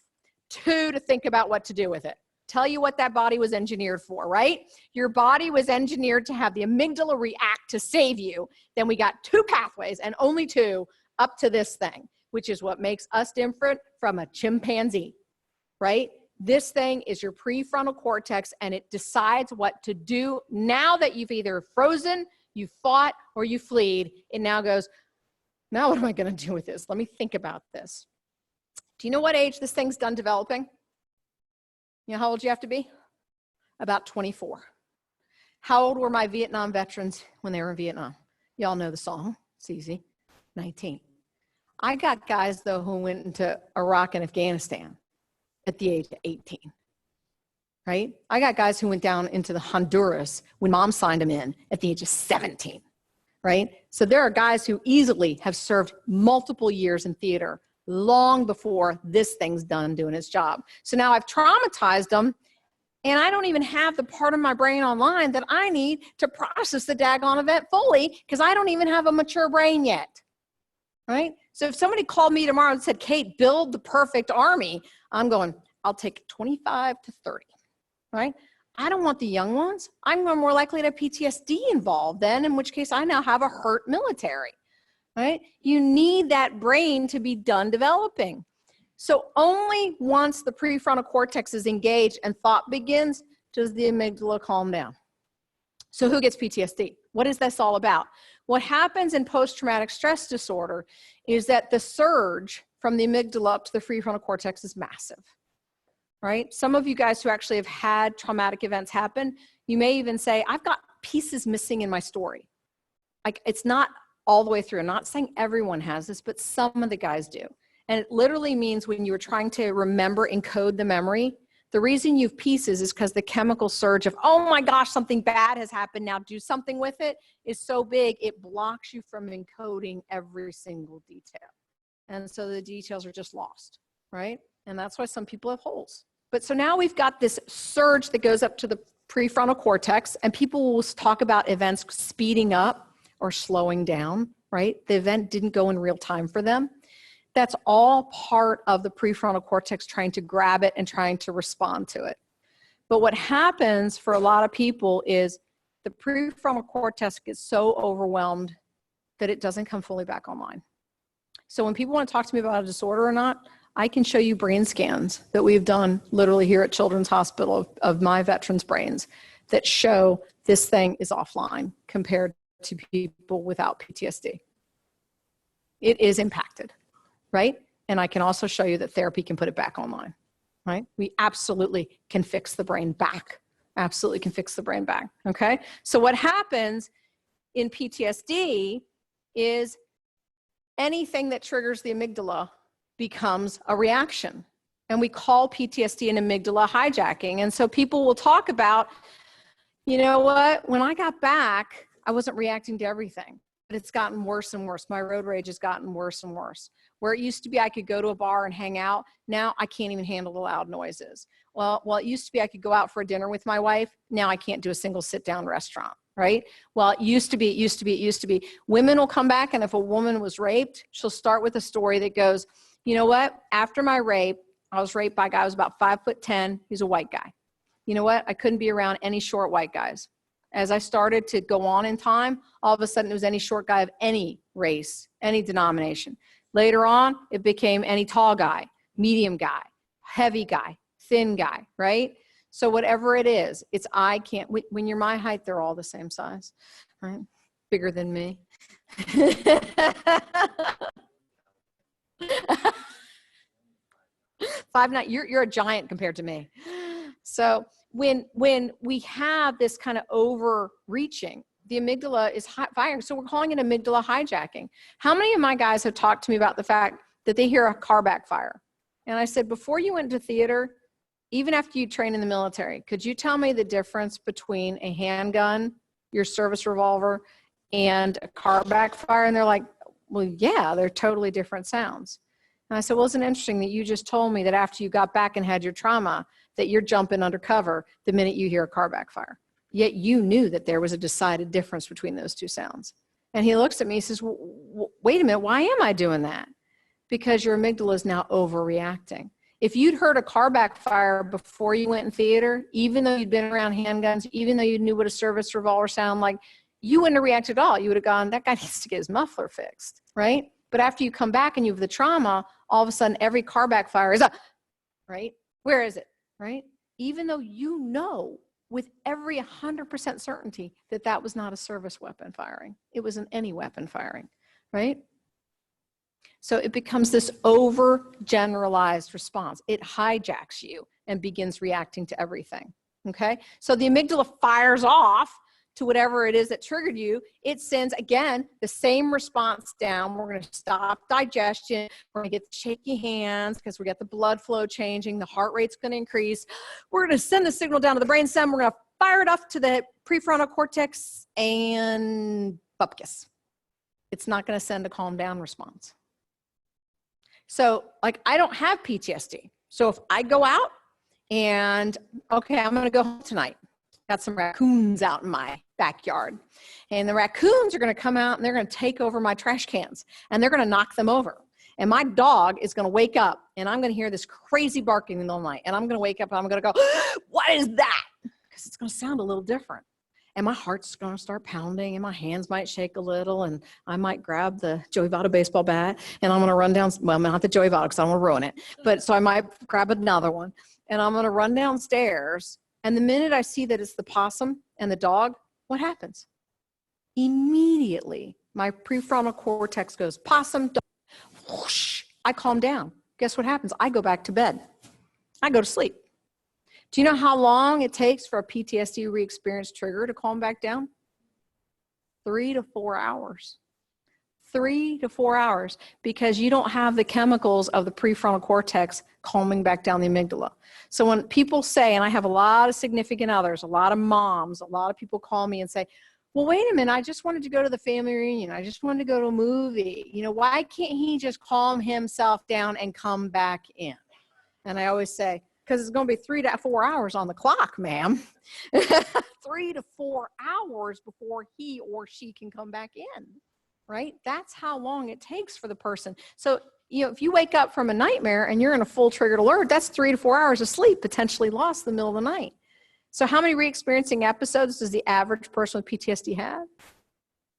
Speaker 3: 2 to think about what to do with it. Tell you what that body was engineered for, right? Your body was engineered to have the amygdala react to save you. Then we got 2 pathways, and only 2 up to this thing, which is what makes us different from a chimpanzee, right? This thing is your prefrontal cortex, and it decides what to do now that you've either frozen, You fought or you fled. It now goes, now what am I going to do with this? Let me think about this. Do you know what age this thing's done developing? You know how old you have to be? About 24. How old were my Vietnam veterans when they were in Vietnam? Y'all know the song. It's easy. 19. I got guys, though, who went into Iraq and Afghanistan at the age of 18. Right? I got guys who went down into the Honduras when mom signed them in at the age of 17. Right? So there are guys who easily have served multiple years in theater long before this thing's done doing its job. So now I've traumatized them, and I don't even have the part of my brain online that I need to process the daggone event fully, because I don't even have a mature brain yet. Right? So if somebody called me tomorrow and said, Kate, build the perfect army, I'm going, I'll take 25 to 30. Right? I don't want the young ones. I'm more likely to have PTSD involved then, in which case I now have a hurt military. Right? You need that brain to be done developing. So only once the prefrontal cortex is engaged and thought begins does the amygdala calm down. So who gets PTSD? What is this all about? What happens in post-traumatic stress disorder is that the surge from the amygdala up to the prefrontal cortex is massive. Right? Some of you guys who actually have had traumatic events happen, you may even say, I've got pieces missing in my story. Like, it's not all the way through. I'm not saying everyone has this, but some of the guys do. And it literally means when you were trying to remember, encode the memory, the reason you have pieces is because the chemical surge of, oh my gosh, something bad has happened, now do something with it, is so big, it blocks you from encoding every single detail. And so the details are just lost, right? And that's why some people have holes. But so now we've got this surge that goes up to the prefrontal cortex, and people will talk about events speeding up or slowing down, right? The event didn't go in real time for them. That's all part of the prefrontal cortex trying to grab it and trying to respond to it. But what happens for a lot of people is the prefrontal cortex gets so overwhelmed that it doesn't come fully back online. So when people want to talk to me about a disorder or not, I can show you brain scans that we've done literally here at Children's Hospital of my veterans' brains that show this thing is offline compared to people without PTSD. It is impacted, right? And I can also show you that therapy can put it back online, right? We absolutely can fix the brain back. Absolutely can fix the brain back, okay? So what happens in PTSD is anything that triggers the amygdala becomes a reaction. And we call PTSD an amygdala hijacking. And so people will talk about, you know what, when I got back, I wasn't reacting to everything, but it's gotten worse and worse. My road rage has gotten worse and worse. Where it used to be I could go to a bar and hang out, now I can't even handle the loud noises. Well, it used to be I could go out for a dinner with my wife. Now I can't do a single sit-down restaurant, right? Well, it used to be. Women will come back, and if a woman was raped, she'll start with a story that goes, you know what? After my rape, I was raped by a guy who was about 5'10". He's a white guy. You know what? I couldn't be around any short white guys. As I started to go on in time, all of a sudden it was any short guy of any race, any denomination. Later on, it became any tall guy, medium guy, heavy guy, thin guy, right? So whatever it is, it's I can't, when you're my height, they're all the same size, right? Bigger than me. 5'9", you're a giant compared to me. So when we have this kind of overreaching, the amygdala is firing. So we're calling it amygdala hijacking. How many of my guys have talked to me about the fact that they hear a car backfire? And I said, before you went to theater, even after you trained in the military, could you tell me the difference between a handgun, your service revolver, and a car backfire? And they're like, well, yeah, they're totally different sounds. And I said, well, isn't it interesting that you just told me that after you got back and had your trauma, that you're jumping undercover the minute you hear a car backfire. Yet you knew that there was a decided difference between those two sounds. And he looks at me and says, wait a minute, why am I doing that? Because your amygdala is now overreacting. If you'd heard a car backfire before you went in theater, even though you'd been around handguns, even though you knew what a service revolver sounded like, you wouldn't have reacted at all. You would have gone, that guy needs to get his muffler fixed, right? But after you come back and you have the trauma, all of a sudden every car backfire is right? Where is it, right? Even though you know with every 100% certainty that that was not a service weapon firing. It was an any weapon firing, right? So it becomes this overgeneralized response. It hijacks you and begins reacting to everything, okay? So the amygdala fires off to whatever it is that triggered you. It sends, again, the same response down. We're gonna stop digestion. We're gonna get shaky hands because we got the blood flow changing. The heart rate's gonna increase. We're gonna send the signal down to the brainstem. We're gonna fire it up to the prefrontal cortex and bupkis. It's not gonna send a calm down response. So like, I don't have PTSD. So if I go out and, okay, I'm gonna go home tonight. Got some raccoons out in my backyard. And the raccoons are gonna come out and they're gonna take over my trash cans and they're gonna knock them over. And my dog is gonna wake up and I'm gonna hear this crazy barking in the middle of the night. And I'm gonna wake up and I'm gonna go, what is that? Because it's gonna sound a little different. And my heart's gonna start pounding and my hands might shake a little and I might grab the Joey Votto baseball bat and I'm gonna run down, well, not the Joey Votto because I don't wanna ruin it, but so I might grab another one and I'm gonna run downstairs. And the minute I see that it's the possum and the dog, what happens? Immediately, my prefrontal cortex goes, possum, dog, whoosh, I calm down. Guess what happens? I go back to bed. I go to sleep. Do you know how long it takes for a PTSD re-experience trigger to calm back down? 3 to 4 hours. 3 to 4 hours, because you don't have the chemicals of the prefrontal cortex calming back down the amygdala. So when people say, and I have a lot of significant others, a lot of moms, a lot of people call me and say, well, wait a minute, I just wanted to go to the family reunion. I just wanted to go to a movie. You know, why can't he just calm himself down and come back in? And I always say, because it's going to be 3 to 4 hours on the clock, ma'am. 3 to 4 hours before he or she can come back in, right? That's how long it takes for the person. So, you know, if you wake up from a nightmare and you're in a full triggered alert, that's 3 to 4 hours of sleep potentially lost in the middle of the night. So how many re-experiencing episodes does the average person with PTSD have?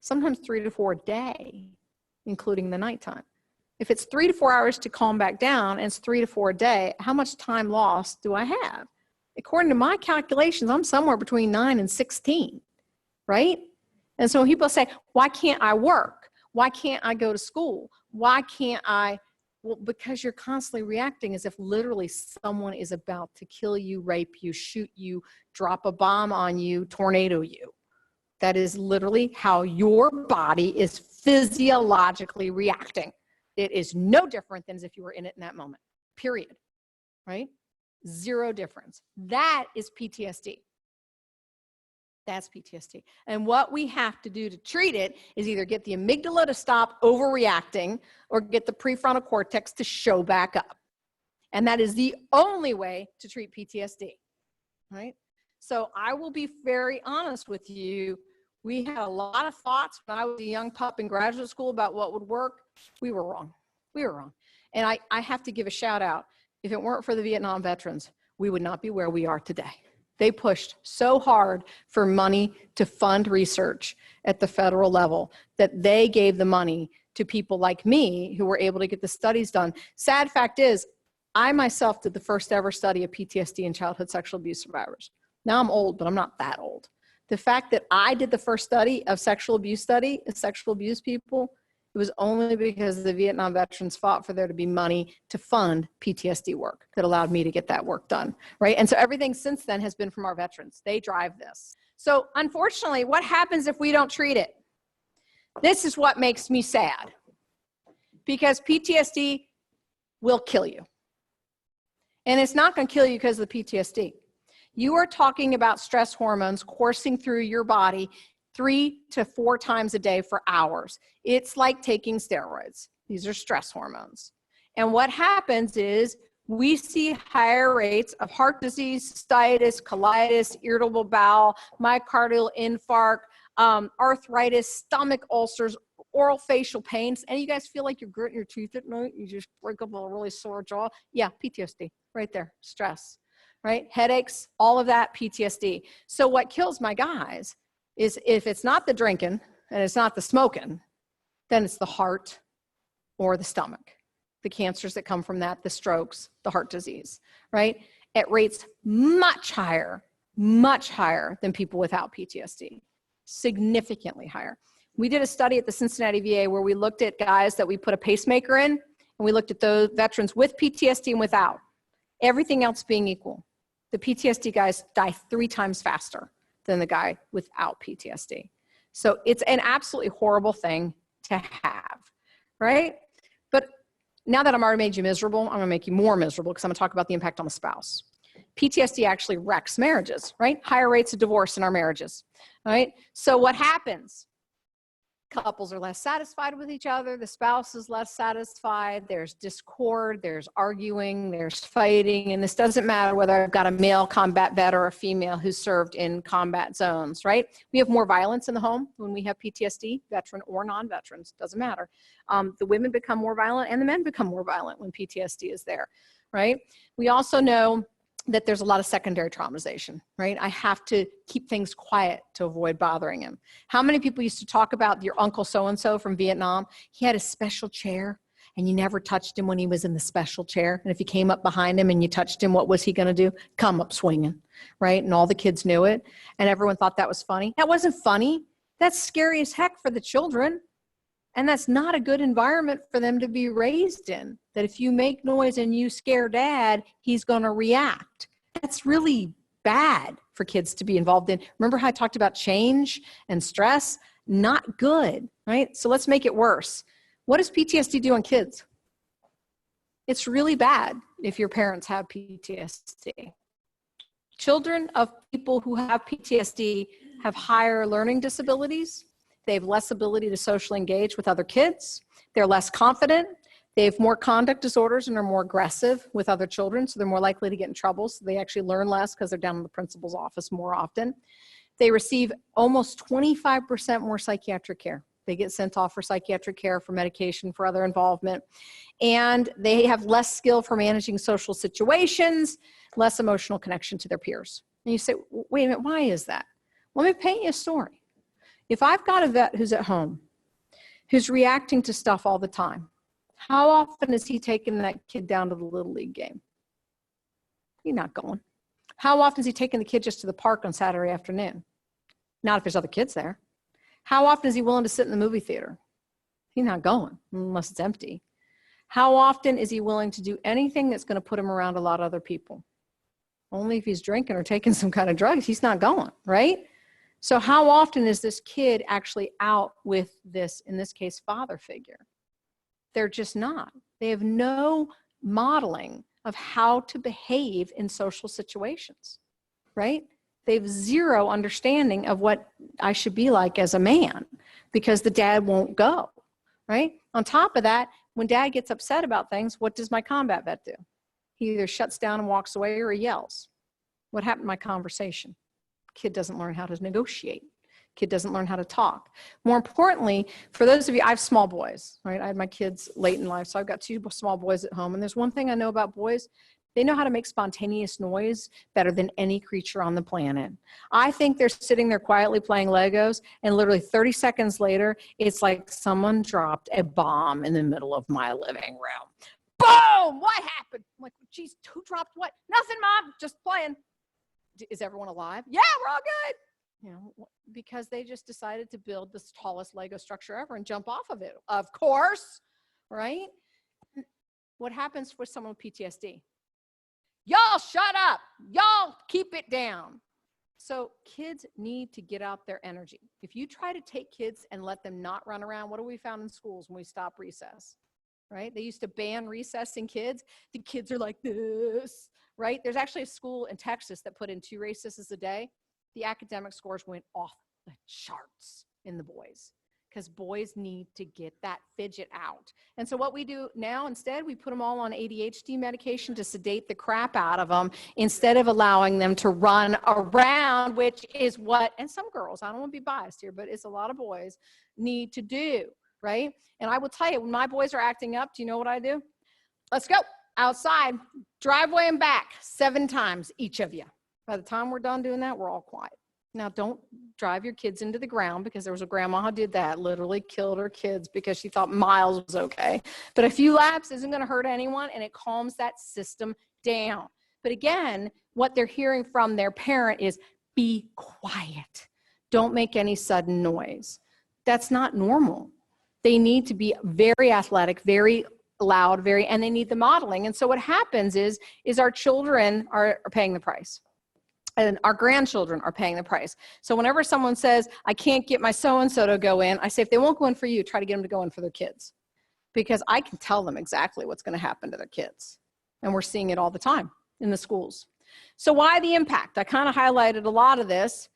Speaker 3: Sometimes 3 to 4 a day, including the nighttime. If it's 3 to 4 hours to calm back down and it's 3 to 4 a day, how much time lost do I have? According to my calculations, I'm somewhere between 9 and 16, right? And so when people say, why can't I work? Why can't I go to school? Why can't I? Well, because you're constantly reacting as if literally someone is about to kill you, rape you, shoot you, drop a bomb on you, tornado you. That is literally how your body is physiologically reacting. It is no different than as if you were in it in that moment, period, right? Zero difference. That is PTSD. That's PTSD. And what we have to do to treat it is either get the amygdala to stop overreacting or get the prefrontal cortex to show back up. And that is the only way to treat PTSD, right? So I will be very honest with you. We had a lot of thoughts when I was a young pup in graduate school about what would work. We were wrong. We were wrong. And I have to give a shout out. If it weren't for the Vietnam veterans, we would not be where we are today. They pushed so hard for money to fund research at the federal level that they gave the money to people like me who were able to get the studies done. Sad fact is, I myself did the first ever study of PTSD in childhood sexual abuse survivors. Now I'm old, but I'm not that old. The fact that I did the first study of sexual abuse people, it was only because the Vietnam veterans fought for there to be money to fund PTSD work that allowed me to get that work done, right? And so everything since then has been from our veterans. They drive this. So unfortunately, what happens if we don't treat it? This is what makes me sad, because PTSD will kill you. And it's not going to kill you because of the PTSD. You are talking about stress hormones coursing through your body 3 to 4 times a day for hours. It's like taking steroids. These are stress hormones. And what happens is we see higher rates of heart disease, cystitis, colitis, irritable bowel, myocardial infarct, arthritis, stomach ulcers, oral facial pains. And you guys feel like you're gritting your teeth at night? You just break up a really sore jaw? Yeah, PTSD, right there, stress, right? Headaches, all of that, PTSD. So what kills my guys is if it's not the drinking and it's not the smoking, then it's the heart or the stomach, the cancers that come from that, the strokes, the heart disease, right? At rates much higher much higher than people without PTSD, significantly higher. We did a study at the Cincinnati VA where we looked at guys that we put a pacemaker in, and we looked at those veterans with PTSD and without. Everything else being equal, the PTSD guys die 3 times faster than the guy without PTSD. So it's an absolutely horrible thing to have, right? But now that I'm already made you miserable, I'm gonna make you more miserable because I'm gonna talk about the impact on the spouse. PTSD actually wrecks marriages, right? Higher rates of divorce in our marriages, right? So what happens? Couples are less satisfied with each other. The spouse is less satisfied. There's discord, there's arguing, there's fighting. And this doesn't matter whether I've got a male combat vet or a female who served in combat zones, right? We have more violence in the home when we have PTSD, veteran or non-veterans, doesn't matter. The women become more violent and the men become more violent when PTSD is there, right? We also know that there's a lot of secondary traumatization, right? I have to keep things quiet to avoid bothering him. How many people used to talk about your uncle so-and-so from Vietnam? He had a special chair and you never touched him when he was in the special chair. And if you came up behind him and you touched him, what was he gonna do? Come up swinging, right? And all the kids knew it. And everyone thought that was funny. That wasn't funny. That's scary as heck for the children. And that's not a good environment for them to be raised in. That if you make noise and you scare dad, he's gonna react. That's really bad for kids to be involved in. Remember how I talked about change and stress? Not good, right? So let's make it worse. What does PTSD do on kids? It's really bad if your parents have PTSD. Children of people who have PTSD have higher learning disabilities. They have less ability to socially engage with other kids. They're less confident. They have more conduct disorders and are more aggressive with other children, so they're more likely to get in trouble. So they actually learn less because they're down in the principal's office more often. They receive almost 25% more psychiatric care. They get sent off for psychiatric care, for medication, for other involvement. And they have less skill for managing social situations, less emotional connection to their peers. And you say, wait a minute, why is that? Let me paint you a story. If I've got a vet who's at home, who's reacting to stuff all the time, how often is he taking that kid down to the Little League game? He's not going. How often is he taking the kid just to the park on Saturday afternoon? Not if there's other kids there. How often is he willing to sit in the movie theater? He's not going unless it's empty. How often is he willing to do anything that's going to put him around a lot of other people? Only if he's drinking or taking some kind of drugs. He's not going, right? So how often is this kid actually out with this, in this case, father figure? They're just not. They have no modeling of how to behave in social situations, right? They have zero understanding of what I should be like as a man because the dad won't go, right? On top of that, when dad gets upset about things, what does my combat vet do? He either shuts down and walks away or he yells. What happened to my conversation? Kid doesn't learn how to negotiate. Kid doesn't learn how to talk. More importantly, for those of you, I have small boys, right? I had my kids late in life, so I've got 2 small boys at home. And there's one thing I know about boys. They know how to make spontaneous noise better than any creature on the planet. I think they're sitting there quietly playing Legos, and literally 30 seconds later, it's like someone dropped a bomb in the middle of my living room. Boom! What happened? I'm like, geez, who dropped what? Nothing, Mom, just playing. Is everyone alive? Yeah, we're all good. You know, because they just decided to build the tallest Lego structure ever and jump off of it. Of course, right? What happens with someone with PTSD? Y'all shut up. Y'all keep it down. So kids need to get out their energy. If you try to take kids and let them not run around, what have we found in schools when we stop recess? Right? They used to ban recessing kids. The kids are like this, right? There's actually a school in Texas that put in 2 recesses a day. The academic scores went off the charts in the boys because boys need to get that fidget out. And so what we do now, instead, we put them all on ADHD medication to sedate the crap out of them instead of allowing them to run around, which is what, and some girls, I don't want to be biased here, but it's a lot of boys need to do, right? And I will tell you, when my boys are acting up, do you know what I do? Let's go outside, driveway and back 7 times, each of you. By the time we're done doing that, we're all quiet. Now, don't drive your kids into the ground, because there was a grandma who did that, literally killed her kids because she thought miles was okay. But a few laps isn't going to hurt anyone, and it calms that system down. But again, what they're hearing from their parent is, be quiet. Don't make any sudden noise. That's not normal. They need to be very athletic, very loud, and they need the modeling. And so what happens is our children are paying the price. And our grandchildren are paying the price. So whenever someone says, I can't get my so-and-so to go in, I say, if they won't go in for you, try to get them to go in for their kids. Because I can tell them exactly what's going to happen to their kids. And we're seeing it all the time in the schools. So why the impact? I kind of highlighted a lot of this.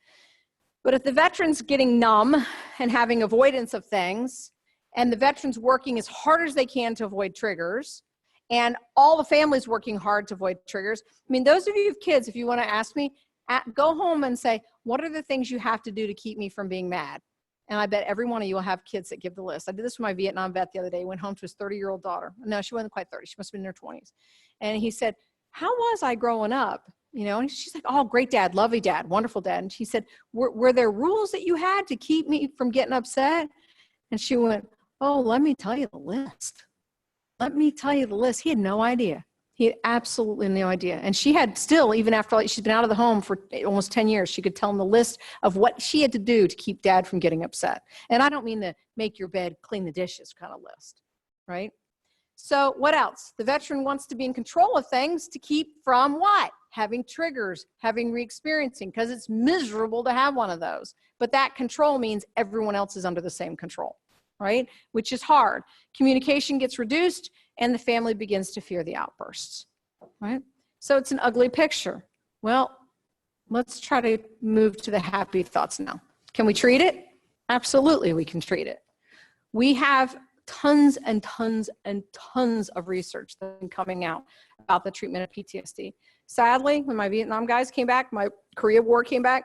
Speaker 3: But if the veteran's getting numb and having avoidance of things, and the veterans working as hard as they can to avoid triggers, and all the families working hard to avoid triggers. I mean, those of you with kids, if you want to ask me, go home and say, what are the things you have to do to keep me from being mad? And I bet every one of you will have kids that give the list. I did this with my Vietnam vet the other day. He went home to his 30-year-old daughter. No, she wasn't quite 30. She must have been in her 20s. And he said, how was I growing up? You know, and she's like, oh, great dad, lovely dad, wonderful dad. And she said, were there rules that you had to keep me from getting upset? And she went, oh, let me tell you the list. Let me tell you the list. He had no idea. He had absolutely no idea. And she had still, even after all, she's been out of the home for almost 10 years, she could tell him the list of what she had to do to keep dad from getting upset. And I don't mean the make your bed, clean the dishes kind of list, right? So what else? The veteran wants to be in control of things to keep from what? Having triggers, having re-experiencing, because it's miserable to have one of those. But that control means everyone else is under the same control, right? Which is hard. Communication gets reduced and the family begins to fear the outbursts, right? So it's an ugly picture. Well, let's try to move to the happy thoughts now. Can we treat it? Absolutely, we can treat it. We have tons and tons and tons of research that's been coming out about the treatment of PTSD. Sadly, when my Vietnam guys came back, my Korea War came back,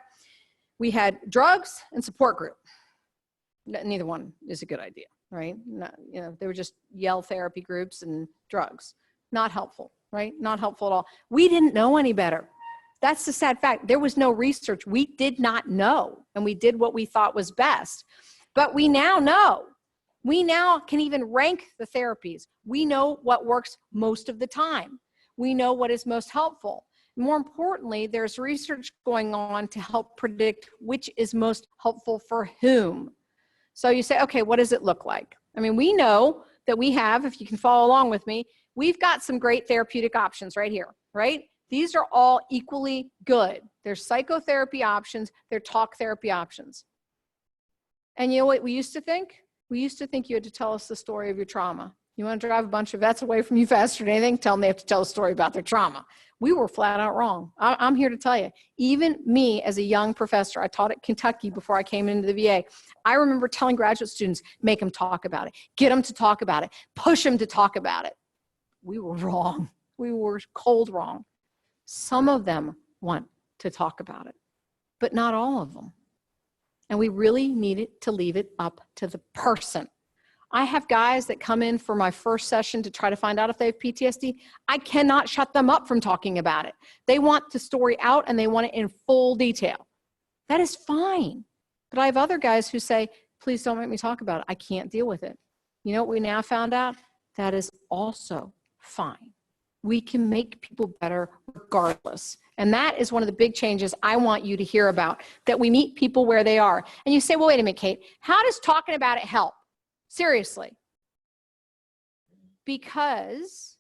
Speaker 3: we had drugs and support group. Neither one is a good idea, right? Not, you know, they were just yell therapy groups and drugs. Not helpful, right? Not helpful at all. We didn't know any better. That's the sad fact. There was no research. We did not know, and we did what we thought was best. But we now know. We now can even rank the therapies. We know what works most of the time. We know what is most helpful. More importantly, there's research going on to help predict which is most helpful for whom. So you say, okay, what does it look like? I mean, we know that we have, if you can follow along with me, we've got some great therapeutic options right here, right? These are all equally good. There's psychotherapy options, they're talk therapy options. And you know what we used to think? We used to think you had to tell us the story of your trauma. You want to drive a bunch of vets away from you faster than anything? Tell them they have to tell a story about their trauma. We were flat out wrong. I'm here to tell you, even me as a young professor, I taught at Kentucky before I came into the VA. I remember telling graduate students, make them talk about it, get them to talk about it, push them to talk about it. We were wrong. We were cold wrong. Some of them want to talk about it, but not all of them. And we really needed to leave it up to the person. I have guys that come in for my first session to try to find out if they have PTSD. I cannot shut them up from talking about it. They want the story out and they want it in full detail. That is fine. But I have other guys who say, please don't make me talk about it. I can't deal with it. You know what we now found out? That is also fine. We can make people better regardless. And that is one of the big changes I want you to hear about, that we meet people where they are. And you say, well, wait a minute, Kate, how does talking about it help? Seriously. Because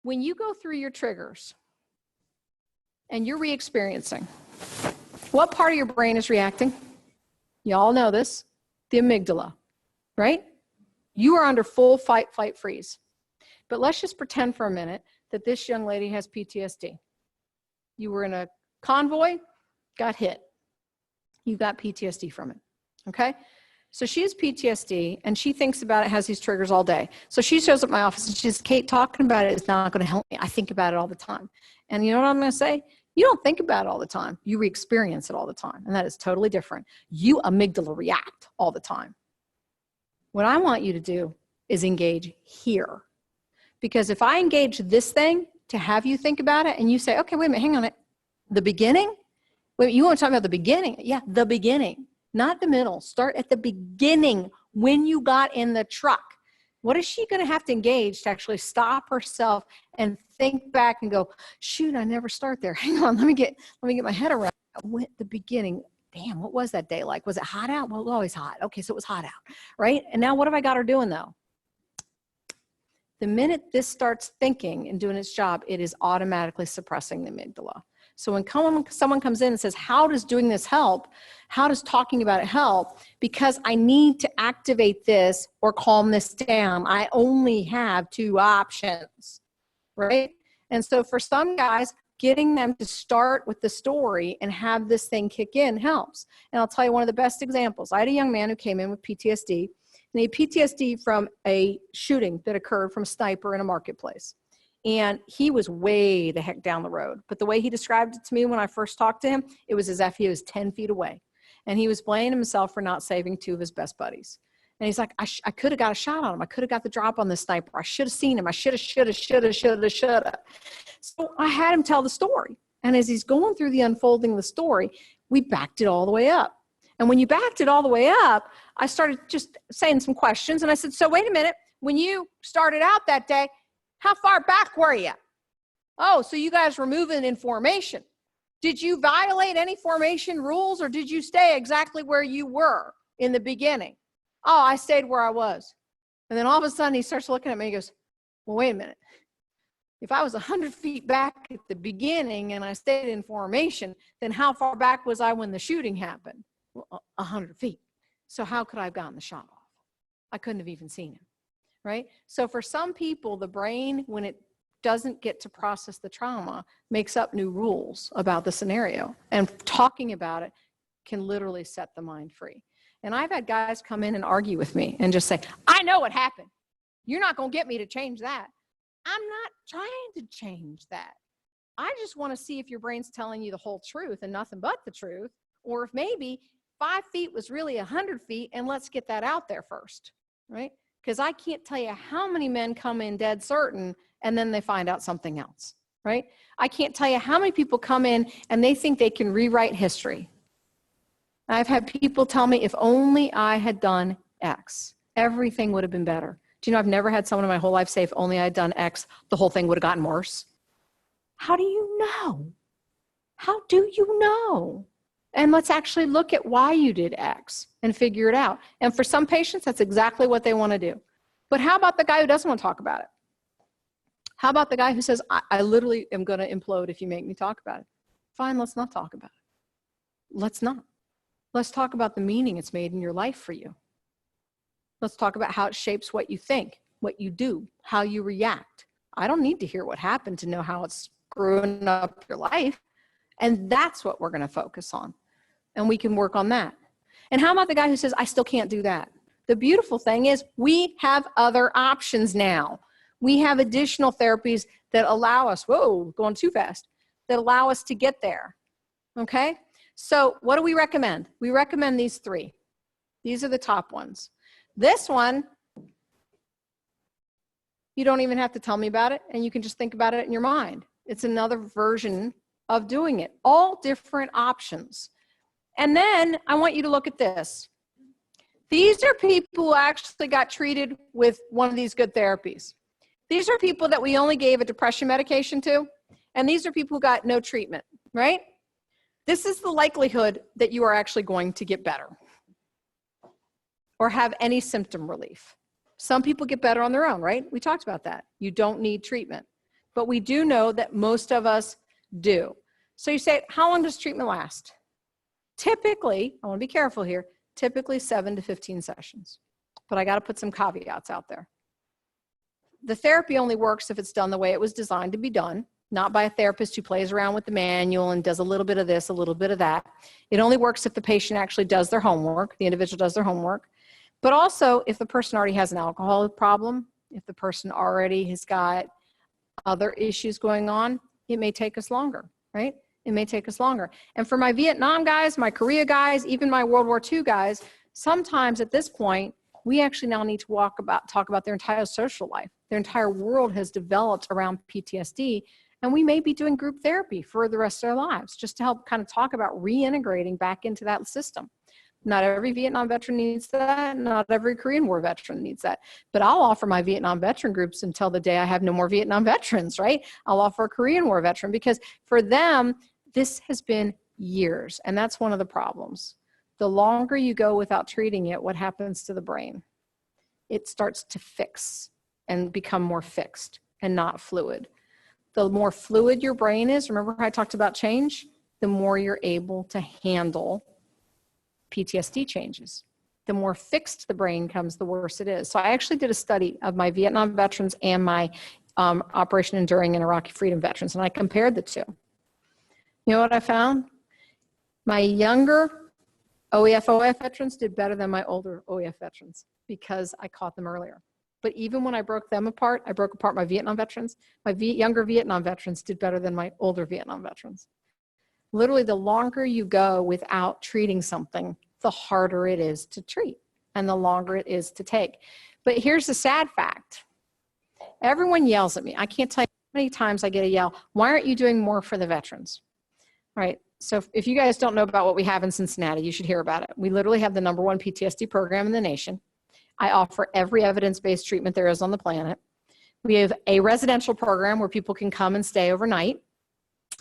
Speaker 3: when you go through your triggers and you're re-experiencing, what part of your brain is reacting? You all know this, the amygdala, right? You are under full fight, flight, freeze. But let's just pretend for a minute that this young lady has PTSD. You were in a convoy, got hit. You got PTSD from it, okay? So she has PTSD, and she thinks about it, has these triggers all day. So she shows up at my office, and she says, Kate, talking about it is not going to help me. I think about it all the time. And you know what I'm going to say? You don't think about it all the time. You re-experience it all the time, and that is totally different. You amygdala react all the time. What I want you to do is engage here. Because if I engage this thing to have you think about it, and you say, okay, wait a minute, hang on it. The beginning? Wait, you want to talk about the beginning? Yeah, the beginning. Not the middle. Start at the beginning when you got in the truck. What is she going to have to engage to actually stop herself and think back and go, shoot, I never start there. Hang on, let me get my head around the beginning. Damn, what was that day like? Was it hot out? Well, it was always hot. Okay, so it was hot out, right? And now what have I got her doing though? The minute this starts thinking and doing its job, it is automatically suppressing the amygdala. So when someone comes in and says, how does doing this help? How does talking about it help? Because I need to activate this or calm this down. I only have 2 options, right? And so for some guys, getting them to start with the story and have this thing kick in helps. And I'll tell you one of the best examples. I had a young man who came in with PTSD, and he had PTSD from a shooting that occurred from a sniper in a marketplace. And he was way the heck down the road. But the way he described it to me when I first talked to him, it was as if he was 10 feet away. And he was blaming himself for not saving 2 of his best buddies. And he's like, I could have got a shot on him. I could have got the drop on the sniper. I should have seen him. I should have. So I had him tell the story. And as he's going through the unfolding of the story, we backed it all the way up. And when you backed it all the way up, I started just saying some questions. And I said, so wait a minute. When you started out that day, how far back were you? Oh, so you guys were moving in formation. Did you violate any formation rules, or did you stay exactly where you were in the beginning? Oh, I stayed where I was. And then all of a sudden he starts looking at me and he goes, well, wait a minute. If I was 100 feet back at the beginning and I stayed in formation, then how far back was I when the shooting happened? Well, 100 feet. So how could I have gotten the shot off? I couldn't have even seen him. Right? So for some people, the brain, when it doesn't get to process the trauma, makes up new rules about the scenario. And talking about it can literally set the mind free. And I've had guys come in and argue with me and just say, I know what happened. You're not going to get me to change that. I'm not trying to change that. I just want to see if your brain's telling you the whole truth and nothing but the truth, or if maybe 5 feet was really 100 feet, and let's get that out there first, right? Because I can't tell you how many men come in dead certain and then they find out something else, right? I can't tell you how many people come in and they think they can rewrite history. I've had people tell me, if only I had done X, everything would have been better. Do you know, I've never had someone in my whole life say, if only I had done X, the whole thing would have gotten worse. How do you know? How do you know? And let's actually look at why you did X and figure it out. And for some patients, that's exactly what they want to do. But how about the guy who doesn't want to talk about it? How about the guy who says, I literally am going to implode if you make me talk about it? Fine, let's not talk about it. Let's not. Let's talk about the meaning it's made in your life for you. Let's talk about how it shapes what you think, what you do, how you react. I don't need to hear what happened to know how it's screwing up your life. And that's what we're going to focus on. And we can work on that. And how about the guy who says, I still can't do that? The beautiful thing is we have other options now. We have additional therapies that allow us, whoa, going too fast, that allow us to get there. Okay? So what do we recommend? We recommend these 3. These are the top ones. This one, you don't even have to tell me about it, and you can just think about it in your mind. It's another version of doing it. All different options. And then I want you to look at this. These are people who actually got treated with one of these good therapies. These are people that we only gave a depression medication to, and these are people who got no treatment, right? This is the likelihood that you are actually going to get better or have any symptom relief. Some people get better on their own, right? We talked about that. You don't need treatment. But we do know that most of us do. So you say, how long does treatment last? Typically, I want to be careful here, typically 7 to 15 sessions. But I got to put some caveats out there. The therapy only works if it's done the way it was designed to be done, not by a therapist who plays around with the manual and does a little bit of this, a little bit of that. It only works if the patient actually does their homework, the individual does their homework, but also if the person already has an alcohol problem, if the person already has got other issues going on, it may take us longer, right? It may take us longer. And for my Vietnam guys, my Korea guys, even my World War II guys, sometimes at this point, we actually now need to talk about their entire social life. Their entire world has developed around PTSD, and we may be doing group therapy for the rest of their lives just to help kind of talk about reintegrating back into that system. Not every Vietnam veteran needs that. Not every Korean War veteran needs that. But I'll offer my Vietnam veteran groups until the day I have no more Vietnam veterans, right? I'll offer a Korean War veteran because for them, this has been years. And that's one of the problems. The longer you go without treating it, what happens to the brain? It starts to fix and become more fixed and not fluid. The more fluid your brain is, remember how I talked about change? The more you're able to handle PTSD changes. The more fixed the brain comes, the worse it is. So I actually did a study of my Vietnam veterans and my Operation Enduring and Iraqi Freedom veterans, and I compared the two. You know what I found? My younger OEF veterans did better than my older OEF veterans because I caught them earlier. But even when I broke them apart, I broke apart my Vietnam veterans. My younger Vietnam veterans did better than my older Vietnam veterans. Literally, the longer you go without treating something, the harder it is to treat and the longer it is to take. But here's the sad fact. Everyone yells at me. I can't tell you how many times I get a yell, why aren't you doing more for the veterans? All right. So if you guys don't know about what we have in Cincinnati, you should hear about it. We literally have the #1 PTSD program in the nation. I offer every evidence-based treatment there is on the planet. We have a residential program where people can come and stay overnight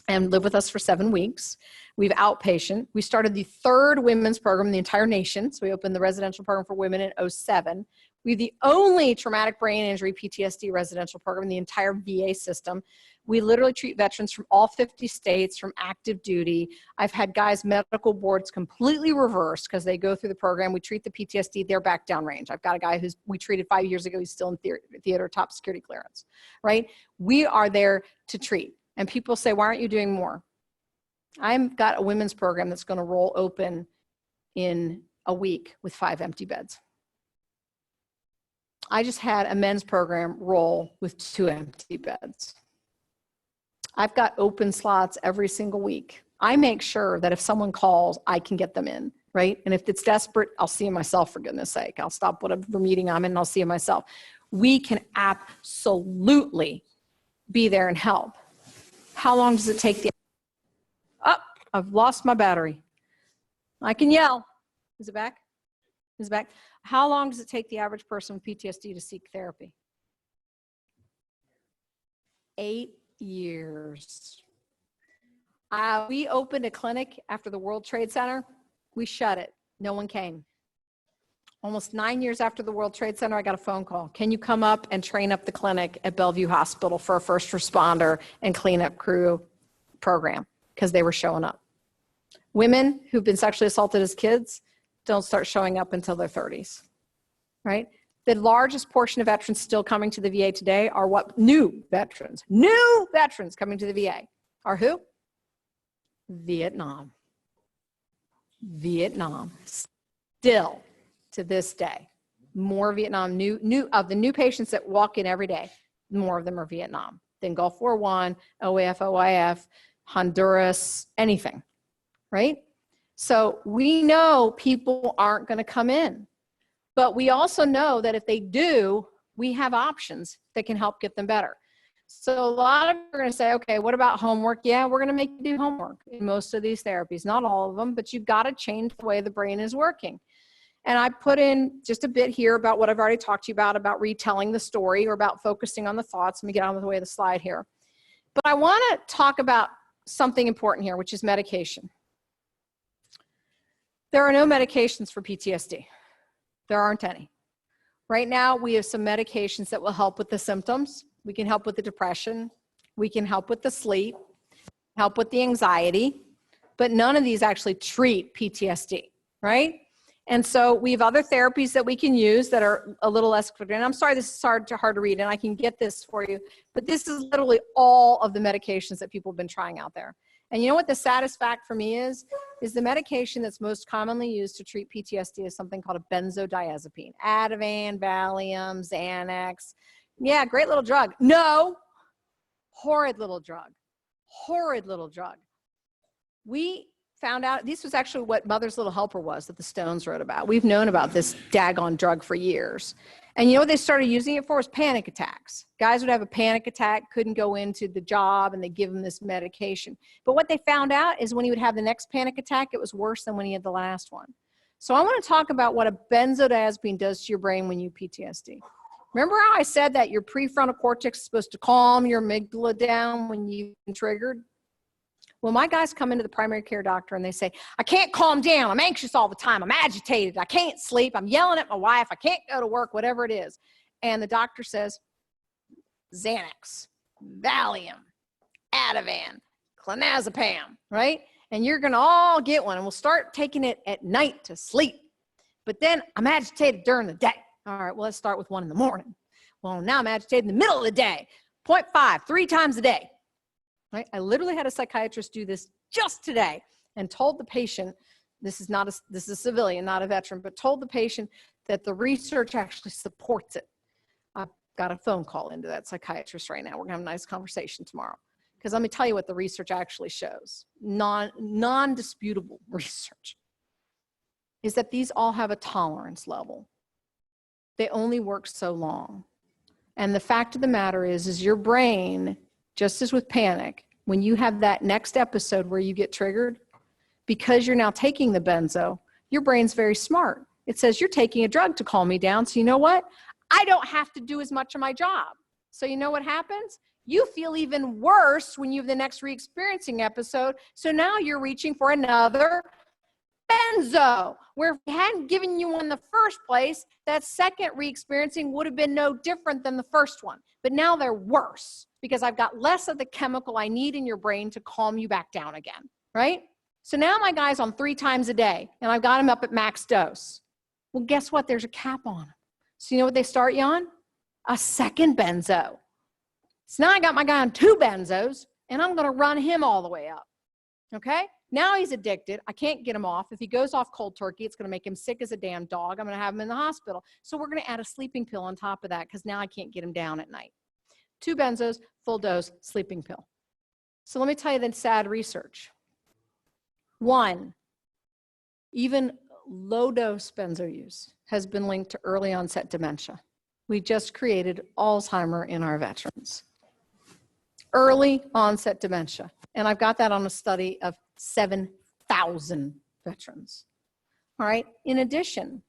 Speaker 3: and live with us for 7 weeks. We have outpatient. We started the 3rd women's program in the entire nation. So we opened the residential program for women in 2007. We have the only traumatic brain injury PTSD residential program in the entire VA system. We literally treat veterans from all 50 states from active duty. I've had guys' medical boards completely reversed because they go through the program. We treat the PTSD, they're back downrange. I've got a guy we treated 5 years ago. He's still in theater top security clearance, right? We are there to treat. And people say, why aren't you doing more? I've got a women's program that's going to roll open in a week with 5 empty beds. I just had a men's program roll with 2 empty beds. I've got open slots every single week. I make sure that if someone calls, I can get them in, right? And if it's desperate, I'll see them myself, for goodness sake. I'll stop whatever meeting I'm in and I'll see them myself. We can absolutely be there and help. How long does it take I've lost my battery. I can yell. Is it back? Is it back? How long does it take the average person with PTSD to seek therapy? 8 years. We opened a clinic after the World Trade Center. We shut it. No one came. Almost 9 years after the World Trade Center, I got a phone call. Can you come up and train up the clinic at Bellevue Hospital for a first responder and cleanup crew program? Because they were showing up. Women who've been sexually assaulted as kids don't start showing up until their 30s, right? The largest portion of veterans still coming to the VA today are what? New veterans coming to the VA are who? Vietnam. Still to this day, more Vietnam, of the new patients that walk in every day, more of them are Vietnam than Gulf War I, OAF, OIF, Honduras, anything, right? So we know people aren't going to come in, but we also know that if they do, we have options that can help get them better. So a lot of them are going to say, okay, what about homework? Yeah, we're going to make you do homework in most of these therapies, not all of them, but you've got to change the way the brain is working. And I put in just a bit here about what I've already talked to you about retelling the story or about focusing on the thoughts. Let me get out of the way of the slide here. But I want to talk about something important here, which is medication. There are no medications for PTSD. There aren't any. Right now, we have some medications that will help with the symptoms. We can help with the depression. We can help with the sleep, help with the anxiety, but none of these actually treat PTSD, right? And so we have other therapies that we can use that are a little less, and I'm sorry this is hard to read, and I can get this for you, but this is literally all of the medications that people have been trying out there. And you know what the saddest fact for me is the medication that's most commonly used to treat PTSD is something called a benzodiazepine. Ativan, Valium, Xanax. Yeah, great little drug. No, horrid little drug. Horrid little drug. We found out, this was actually what Mother's Little Helper was that the Stones wrote about. We've known about this daggone drug for years. And you know what they started using it for? Was panic attacks. Guys would have a panic attack, couldn't go into the job, and they give them this medication. But what they found out is when he would have the next panic attack, it was worse than when he had the last one. So I want to talk about what a benzodiazepine does to your brain when you PTSD. Remember how I said that your prefrontal cortex is supposed to calm your amygdala down when you've been triggered? Well, my guys come into the primary care doctor and they say, I can't calm down. I'm anxious all the time. I'm agitated. I can't sleep. I'm yelling at my wife. I can't go to work, whatever it is. And the doctor says, Xanax, Valium, Ativan, clonazepam, right? And you're going to all get one, and we'll start taking it at night to sleep. But then I'm agitated during the day. All right, well, let's start with one in the morning. Well, now I'm agitated in the middle of the day, 0.5, 3 times a day. Right? I literally had a psychiatrist do this just today and told the patient, this is a civilian, not a veteran, but told the patient that the research actually supports it. I've got a phone call into that psychiatrist right now. We're gonna have a nice conversation tomorrow. Because let me tell you what the research actually shows. Non-disputable research is that these all have a tolerance level. They only work so long. And the fact of the matter is your brain, just as with panic, when you have that next episode where you get triggered, because you're now taking the benzo, your brain's very smart. It says, you're taking a drug to calm me down, so you know what? I don't have to do as much of my job. So you know what happens? You feel even worse when you have the next re-experiencing episode, so now you're reaching for another benzo, where if we hadn't given you one in the first place, that second re-experiencing would have been no different than the first one. But now they're worse because I've got less of the chemical I need in your brain to calm you back down again, right? So now my guy's on 3 times a day, and I've got him up at max dose. Well, guess what? There's a cap on him. So you know what they start you on? A second benzo. So now I got my guy on 2 benzos, and I'm going to run him all the way up, okay? Now he's addicted. I can't get him off. If he goes off cold turkey, it's going to make him sick as a damn dog. I'm going to have him in the hospital. So we're going to add a sleeping pill on top of that because now I can't get him down at night. 2 benzos, full dose, sleeping pill. So let me tell you the sad research. 1, even low dose benzo use has been linked to early onset dementia. We just created Alzheimer in our veterans. Early onset dementia. And I've got that on a study of 7,000 veterans. All right. In addition,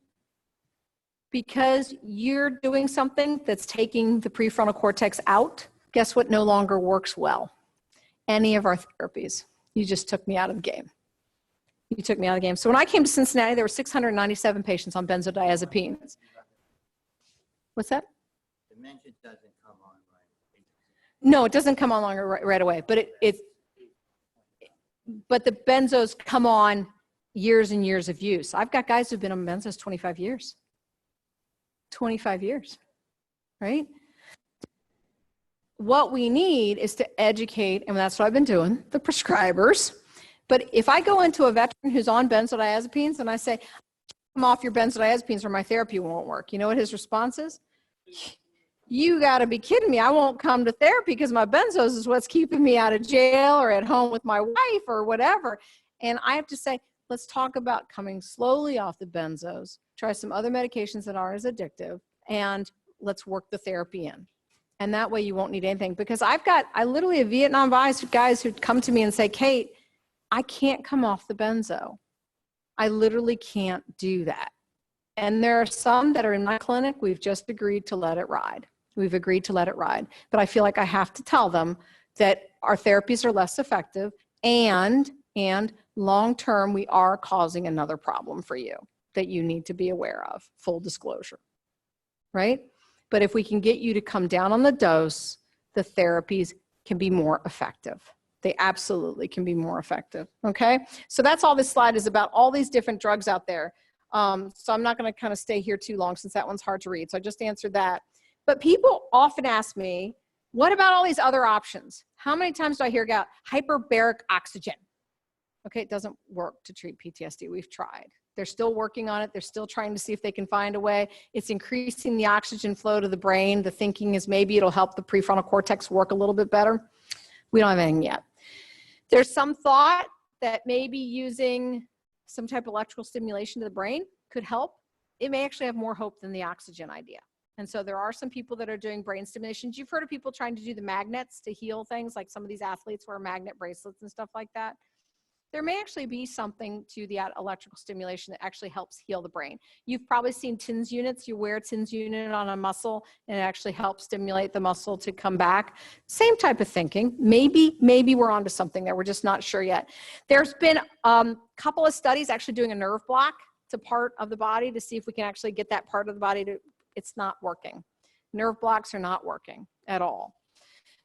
Speaker 3: because you're doing something that's taking the prefrontal cortex out, guess what no longer works well? Any of our therapies. You just took me out of the game. You took me out of the game. So when I came to Cincinnati, there were 697 patients on benzodiazepines. What's that?
Speaker 4: Dementia doesn't come on right.
Speaker 3: No, it doesn't come on right away, but but the benzos come on years and years of use. I've got guys who've been on benzos 25 years. 25 years, right? What we need is to educate, and that's what I've been doing, the prescribers. But if I go into a veteran who's on benzodiazepines and I say, I'm off your benzodiazepines or my therapy won't work, you know what his response is? You got to be kidding me. I won't come to therapy because my benzos is what's keeping me out of jail or at home with my wife or whatever. And I have to say, let's talk about coming slowly off the benzos, try some other medications that are as addictive, and let's work the therapy in. And that way you won't need anything. Because I literally have Vietnam guys who come to me and say, Kate, I can't come off the benzo. I literally can't do that. And there are some that are in my clinic, we've just agreed to let it ride. We've agreed to let it ride. But I feel like I have to tell them that our therapies are less effective and long-term, we are causing another problem for you that you need to be aware of, full disclosure, right? But if we can get you to come down on the dose, the therapies can be more effective. They absolutely can be more effective, okay? So that's all this slide is about, all these different drugs out there. So I'm not gonna kind of stay here too long since that one's hard to read. So I just answered that. But people often ask me, what about all these other options? How many times do I hear about hyperbaric oxygen? Okay, it doesn't work to treat PTSD. We've tried. They're still working on it. They're still trying to see if they can find a way. It's increasing the oxygen flow to the brain. The thinking is maybe it'll help the prefrontal cortex work a little bit better. We don't have anything yet. There's some thought that maybe using some type of electrical stimulation to the brain could help. It may actually have more hope than the oxygen idea. And so there are some people that are doing brain stimulations. You've heard of people trying to do the magnets to heal things, like some of these athletes wear magnet bracelets and stuff like that. there may actually be something to the electrical stimulation that actually helps heal the brain. You've probably seen TINS units. You wear a TINS unit on a muscle and it actually helps stimulate the muscle to come back. Same type of thinking. Maybe we're onto something there. We're just not sure yet. There's been a couple of studies actually doing a nerve block to part of the body to see if we can actually get that part of the body to, it's not working. Nerve blocks are not working at all.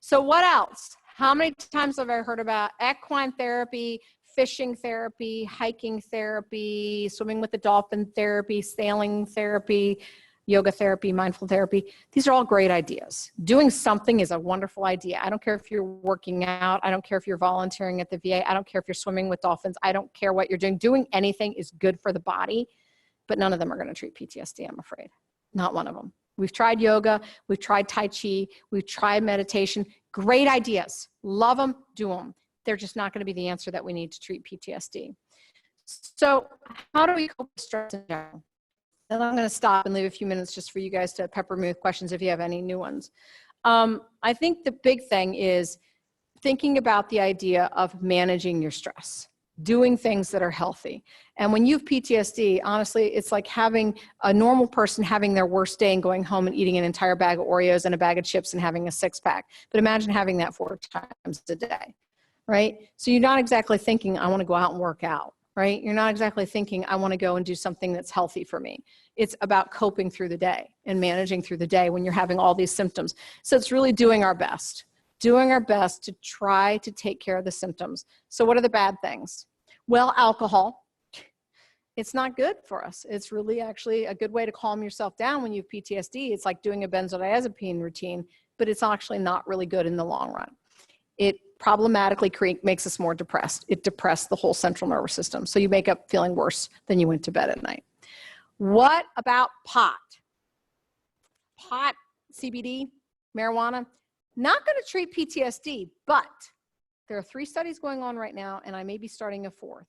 Speaker 3: So what else? How many times have I heard about equine therapy, fishing therapy, hiking therapy, swimming with the dolphin therapy, sailing therapy, yoga therapy, mindful therapy? These are all great ideas. Doing something is a wonderful idea. I don't care if you're working out. I don't care if you're volunteering at the VA. I don't care if you're swimming with dolphins. I don't care what you're doing. Doing anything is good for the body, but none of them are going to treat PTSD, I'm afraid. Not one of them. We've tried yoga. We've tried Tai Chi. We've tried meditation. Great ideas. Love them. Do them. They're just not going to be the answer that we need to treat PTSD. So how do we cope with stress in general? And I'm going to stop and leave a few minutes just for you guys to pepper me with questions if you have any new ones. I think the big thing is thinking about the idea of managing your stress, doing things that are healthy. And when you have PTSD, honestly, it's like having a normal person having their worst day and going home and eating an entire bag of Oreos and a bag of chips and having a 6-pack. But imagine having that 4 times a day. Right? So you're not exactly thinking, I want to go out and work out, right? You're not exactly thinking, I want to go and do something that's healthy for me. It's about coping through the day and managing through the day when you're having all these symptoms. So it's really doing our best to try to take care of the symptoms. So what are the bad things? Well, alcohol. It's not good for us. It's really actually a good way to calm yourself down when you have PTSD. It's like doing a benzodiazepine routine, but it's actually not really good in the long run. It problematically makes us more depressed. It depressed the whole central nervous system. So you make up feeling worse than you went to bed at night. What about pot? Pot, CBD, marijuana, not going to treat PTSD, but there are 3 studies going on right now, and I may be starting a 4th.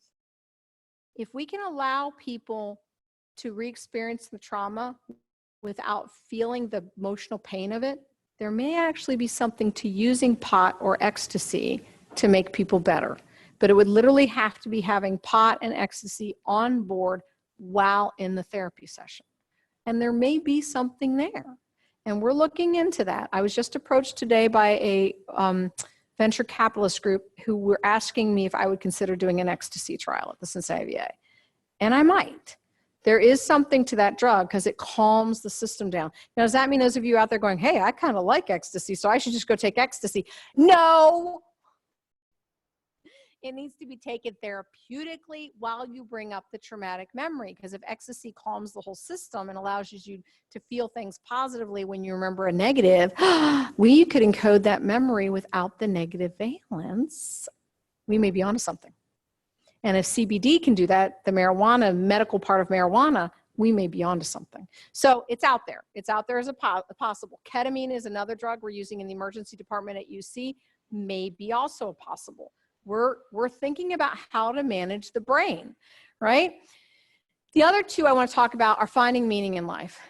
Speaker 3: If we can allow people to re-experience the trauma without feeling the emotional pain of it, there may actually be something to using pot or ecstasy to make people better. But it would literally have to be having pot and ecstasy on board while in the therapy session. And there may be something there. And we're looking into that. I was just approached today by a venture capitalist group who were asking me if I would consider doing an ecstasy trial at the Cincinnati VA. And I might. There is something to that drug because it calms the system down. Now, does that mean those of you out there going, hey, I kind of like ecstasy, so I should just go take ecstasy? No. It needs to be taken therapeutically while you bring up the traumatic memory, because if ecstasy calms the whole system and allows you to feel things positively when you remember a negative, we could encode that memory without the negative valence. We may be onto something. And if CBD can do that, the marijuana, medical part of marijuana, we may be onto something. So it's out there. It's out there as a possible. Ketamine is another drug we're using in the emergency department at UC, may be also possible. We're thinking about how to manage the brain, right? The other 2 I want to talk about are finding meaning in life.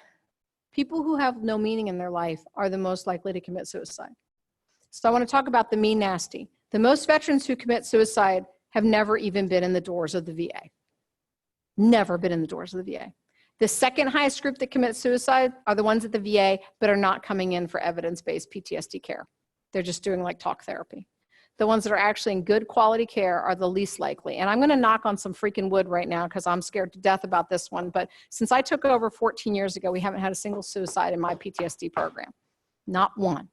Speaker 3: People who have no meaning in their life are the most likely to commit suicide. So I want to talk about the mean nasty. The most veterans who commit suicide have never even been in the doors of the VA. Never been in the doors of the VA. The second highest group that commits suicide are the ones at the VA, but are not coming in for evidence-based PTSD care. They're just doing like talk therapy. The ones that are actually in good quality care are the least likely. And I'm going to knock on some freaking wood right now because I'm scared to death about this one. But since I took over 14 years ago, we haven't had a single suicide in my PTSD program. Not one.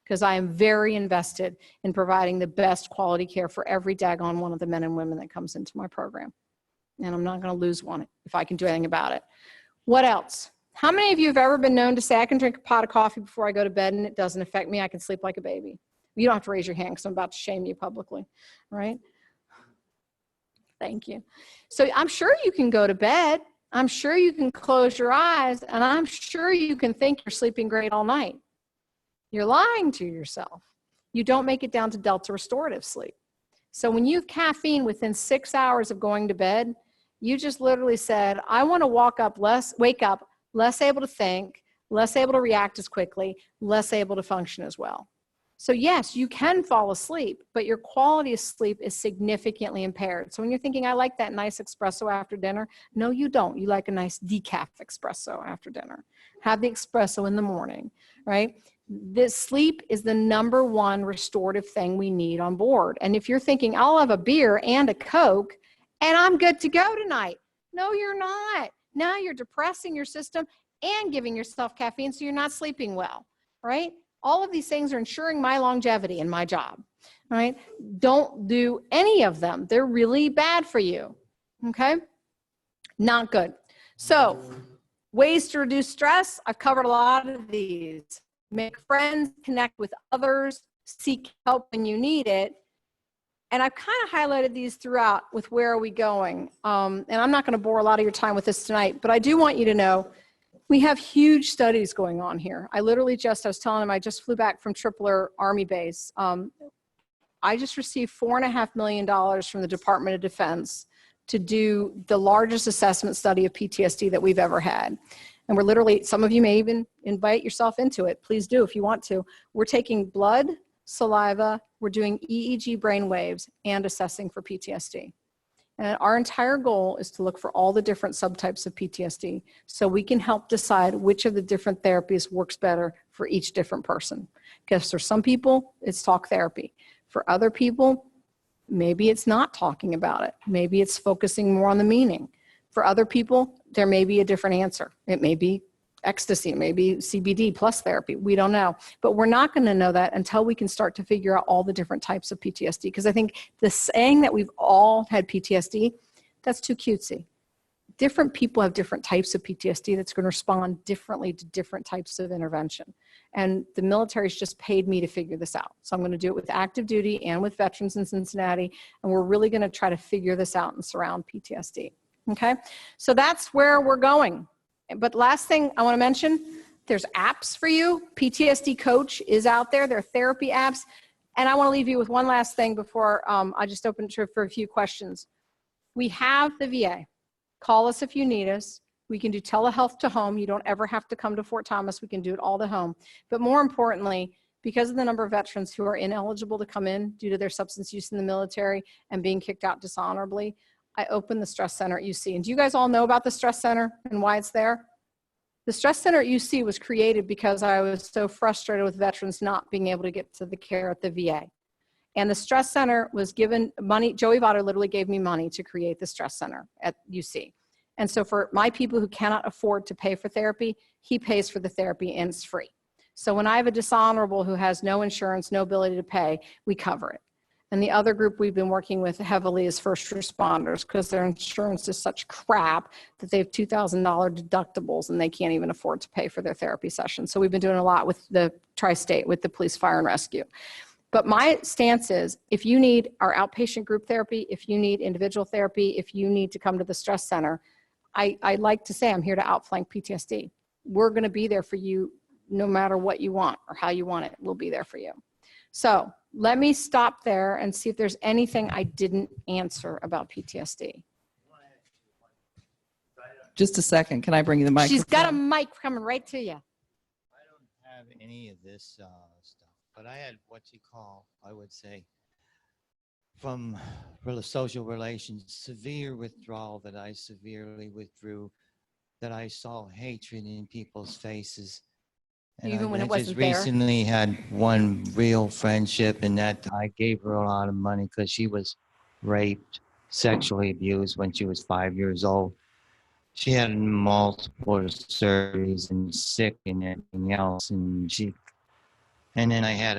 Speaker 3: Because I am very invested in providing the best quality care for every daggone one of the men and women that comes into my program. And I'm not going to lose one if I can do anything about it. What else? How many of you have ever been known to say, I can drink a pot of coffee before I go to bed and it doesn't affect me, I can sleep like a baby? You don't have to raise your hand because I'm about to shame you publicly, right? Thank you. So I'm sure you can go to bed. I'm sure you can close your eyes, and I'm sure you can think you're sleeping great all night. You're lying to yourself. You don't make it down to delta restorative sleep. So when you have caffeine within 6 hours of going to bed, you just literally said, I want to wake up less able to think, less able to react as quickly, less able to function as well. So yes, you can fall asleep, but your quality of sleep is significantly impaired. So when you're thinking, I like that nice espresso after dinner, no, you don't. You like a nice decaf espresso after dinner. Have the espresso in the morning, right? This sleep is the number one restorative thing we need on board. And if you're thinking, I'll have a beer and a Coke and I'm good to go tonight. No, you're not. Now you're depressing your system and giving yourself caffeine, so you're not sleeping well, right? All of these things are ensuring my longevity in my job, right? Don't do any of them. They're really bad for you, okay? Not good. So ways to reduce stress, I've covered a lot of these. Make friends, connect with others, seek help when you need it. And I've kind of highlighted these throughout with where are we going. And I'm not going to bore a lot of your time with this tonight, but I do want you to know we have huge studies going on here. I was telling him, I just flew back from Tripler Army Base. I just received $4.5 million from the Department of Defense to do the largest assessment study of PTSD that we've ever had. And we're literally, some of you may even invite yourself into it. Please do if you want to. We're taking blood, saliva, we're doing EEG brain waves and assessing for PTSD. And our entire goal is to look for all the different subtypes of PTSD so we can help decide which of the different therapies works better for each different person. Because for some people, it's talk therapy. For other people, maybe it's not talking about it. Maybe it's focusing more on the meaning. For other people, there may be a different answer. It may be ecstasy, maybe CBD plus therapy. We don't know. But we're not going to know that until we can start to figure out all the different types of PTSD. Because I think the saying that we've all had PTSD, that's too cutesy. Different people have different types of PTSD that's going to respond differently to different types of intervention. And the military's just paid me to figure this out. So I'm going to do it with active duty and with veterans in Cincinnati. And we're really going to try to figure this out and surround PTSD. Okay? So that's where we're going. But last thing I want to mention, there's apps for you. PTSD Coach is out there. There are therapy apps. And I want to leave you with one last thing before I just open it for a few questions. We have the VA. Call us if you need us. We can do telehealth to home. You don't ever have to come to Fort Thomas. We can do it all to home. But more importantly, because of the number of veterans who are ineligible to come in due to their substance use in the military and being kicked out dishonorably, I opened the Stress Center at UC. And do you guys all know about the Stress Center and why it's there? The Stress Center at UC was created because I was so frustrated with veterans not being able to get to the care at the VA. And the Stress Center was given money. Joey Votto literally gave me money to create the Stress Center at UC. And so for my people who cannot afford to pay for therapy, he pays for the therapy and it's free. So when I have a dishonorable who has no insurance, no ability to pay, we cover it. And the other group we've been working with heavily is first responders because their insurance is such crap that they have $2,000 deductibles and they can't even afford to pay for their therapy sessions. So we've been doing a lot with the tri-state, with the police, fire, and rescue. But my stance is if you need our outpatient group therapy, if you need individual therapy, if you need to come to the Stress Center, I like to say I'm here to outflank PTSD. We're going to be there for you no matter what you want or how you want it. We'll be there for you. So let me stop there and see if there's anything I didn't answer about PTSD.
Speaker 2: Just a second. Can I bring you the microphone?
Speaker 3: She's got a mic coming right to you.
Speaker 4: I don't have any of this stuff, but I had I would say, from social relations, severe withdrawal that I severely withdrew, that I saw hatred in people's faces. And
Speaker 3: Even when it wasn't
Speaker 4: just
Speaker 3: there?
Speaker 4: recently had one real friendship, and that I gave her a lot of money because she was raped, sexually abused when she was 5 years old. She had multiple surgeries and sick and everything else, and then I had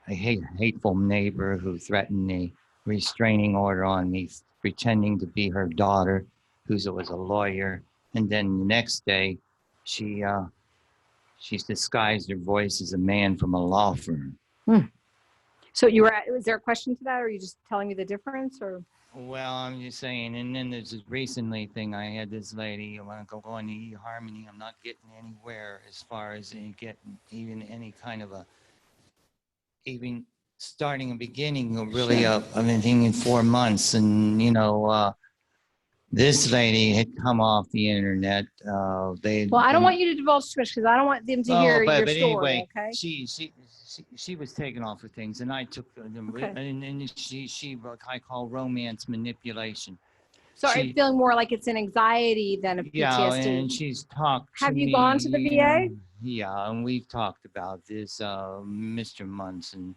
Speaker 4: a hateful neighbor who threatened a restraining order on me, pretending to be her daughter, who was a lawyer. And then the next day, she's disguised her voice as a man from a law firm.
Speaker 3: So was there a question to that, or are you just telling me the difference, or?
Speaker 4: Well, I'm just saying, and then there's this recently thing, I had this lady, I want to go on the eHarmony, I'm not getting anywhere as far as getting even any kind of even starting a beginning of really of anything in 4 months, and This lady had come off the internet.
Speaker 3: Well, I don't want you to divulge too much because I don't want them to hear your story,
Speaker 4: anyway,
Speaker 3: okay?
Speaker 4: she was taken off of things, and I took
Speaker 3: Okay.
Speaker 4: and she what I call romance manipulation.
Speaker 3: So are you
Speaker 4: She-
Speaker 3: feeling more like it's an anxiety than a PTSD?
Speaker 4: Yeah, and she's talked to
Speaker 3: Have you
Speaker 4: me,
Speaker 3: gone to the VA?
Speaker 4: Yeah, and we've talked about this, Mr. Munson.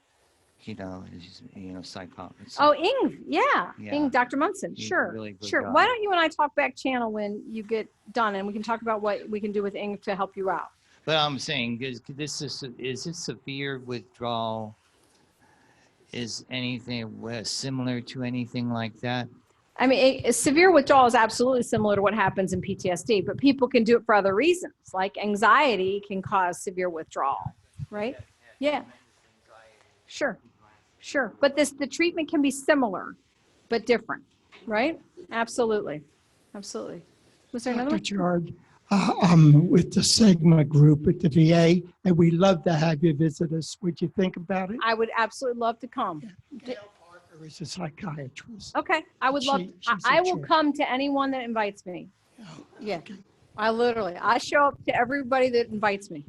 Speaker 4: Psychologist.
Speaker 3: Oh, Ing, yeah.
Speaker 4: Yeah.
Speaker 3: Ing, Dr. Munson,
Speaker 4: He's a
Speaker 3: sure,
Speaker 4: really good
Speaker 3: sure.
Speaker 4: guy.
Speaker 3: Why don't you and I talk back channel when you get done and we can talk about what we can do with Ing to help you out.
Speaker 4: But I'm saying, is it severe withdrawal? Is anything similar to anything like that?
Speaker 3: I mean, severe withdrawal is absolutely similar to what happens in PTSD, but people can do it for other reasons, like anxiety can cause severe withdrawal, right? Yeah, sure, sure. But the treatment can be similar, but different, right? Absolutely, absolutely. Was there another
Speaker 5: Dr.
Speaker 3: one?
Speaker 5: Chard, I'm with the Sigma group at the VA, and we'd love to have you visit us. Would you think about it?
Speaker 3: I would absolutely love to come.
Speaker 5: Gail Parker is a psychiatrist.
Speaker 3: Okay, I would love,
Speaker 5: She's
Speaker 3: I
Speaker 5: a
Speaker 3: will
Speaker 5: chair.
Speaker 3: come to anyone that invites me.
Speaker 5: Oh,
Speaker 3: Yeah,
Speaker 5: okay.
Speaker 3: I show up to everybody that invites me.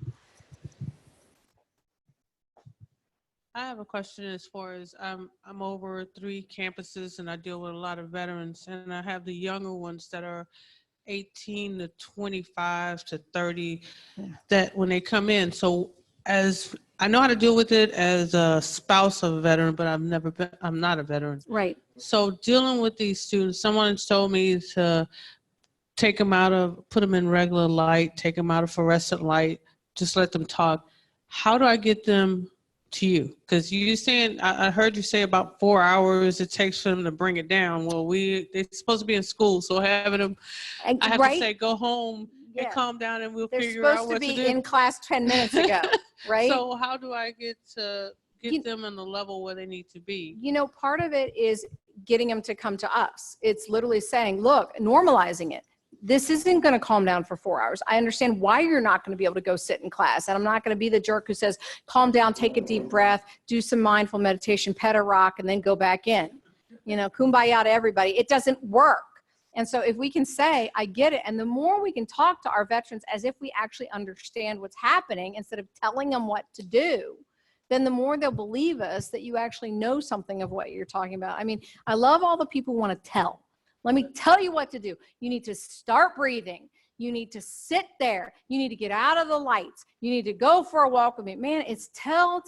Speaker 6: I have a question as far as I'm over 3 campuses and I deal with a lot of veterans, and I have the younger ones that are 18 to 25 to 30 that when they come in. So as I know how to deal with it as a spouse of a veteran, but I'm not a veteran.
Speaker 3: Right.
Speaker 6: So dealing with these students, someone told me to put them in regular light, take them out of fluorescent light, just let them talk. How do I get them to you? Because I heard you say about 4 hours it takes for them to bring it down. Well, they're supposed to be in school, so having them,
Speaker 3: And,
Speaker 6: I have
Speaker 3: right?
Speaker 6: to say, go home
Speaker 3: Yeah.
Speaker 6: and calm down, and we'll
Speaker 3: They're
Speaker 6: figure out
Speaker 3: supposed to
Speaker 6: what to
Speaker 3: be
Speaker 6: do.
Speaker 3: in class 10 minutes ago, right?
Speaker 6: So how do I get
Speaker 3: You-
Speaker 6: them in the level where they need to be?
Speaker 3: You know, part of it is getting them to come to us. It's literally saying, look, normalizing it. This isn't going to calm down for 4 hours. I understand why you're not going to be able to go sit in class. And I'm not going to be the jerk who says, calm down, take a deep breath, do some mindful meditation, pet a rock, and then go back in. You know, kumbaya to everybody. It doesn't work. And so if we can say, I get it, and the more we can talk to our veterans as if we actually understand what's happening instead of telling them what to do, then the more they'll believe us that you actually know something of what you're talking about. I mean, I love all the people who want to tell. Let me tell you what to do. You need to start breathing. You need to sit there. You need to get out of the lights. You need to go for a walk with me. Man, it's tell.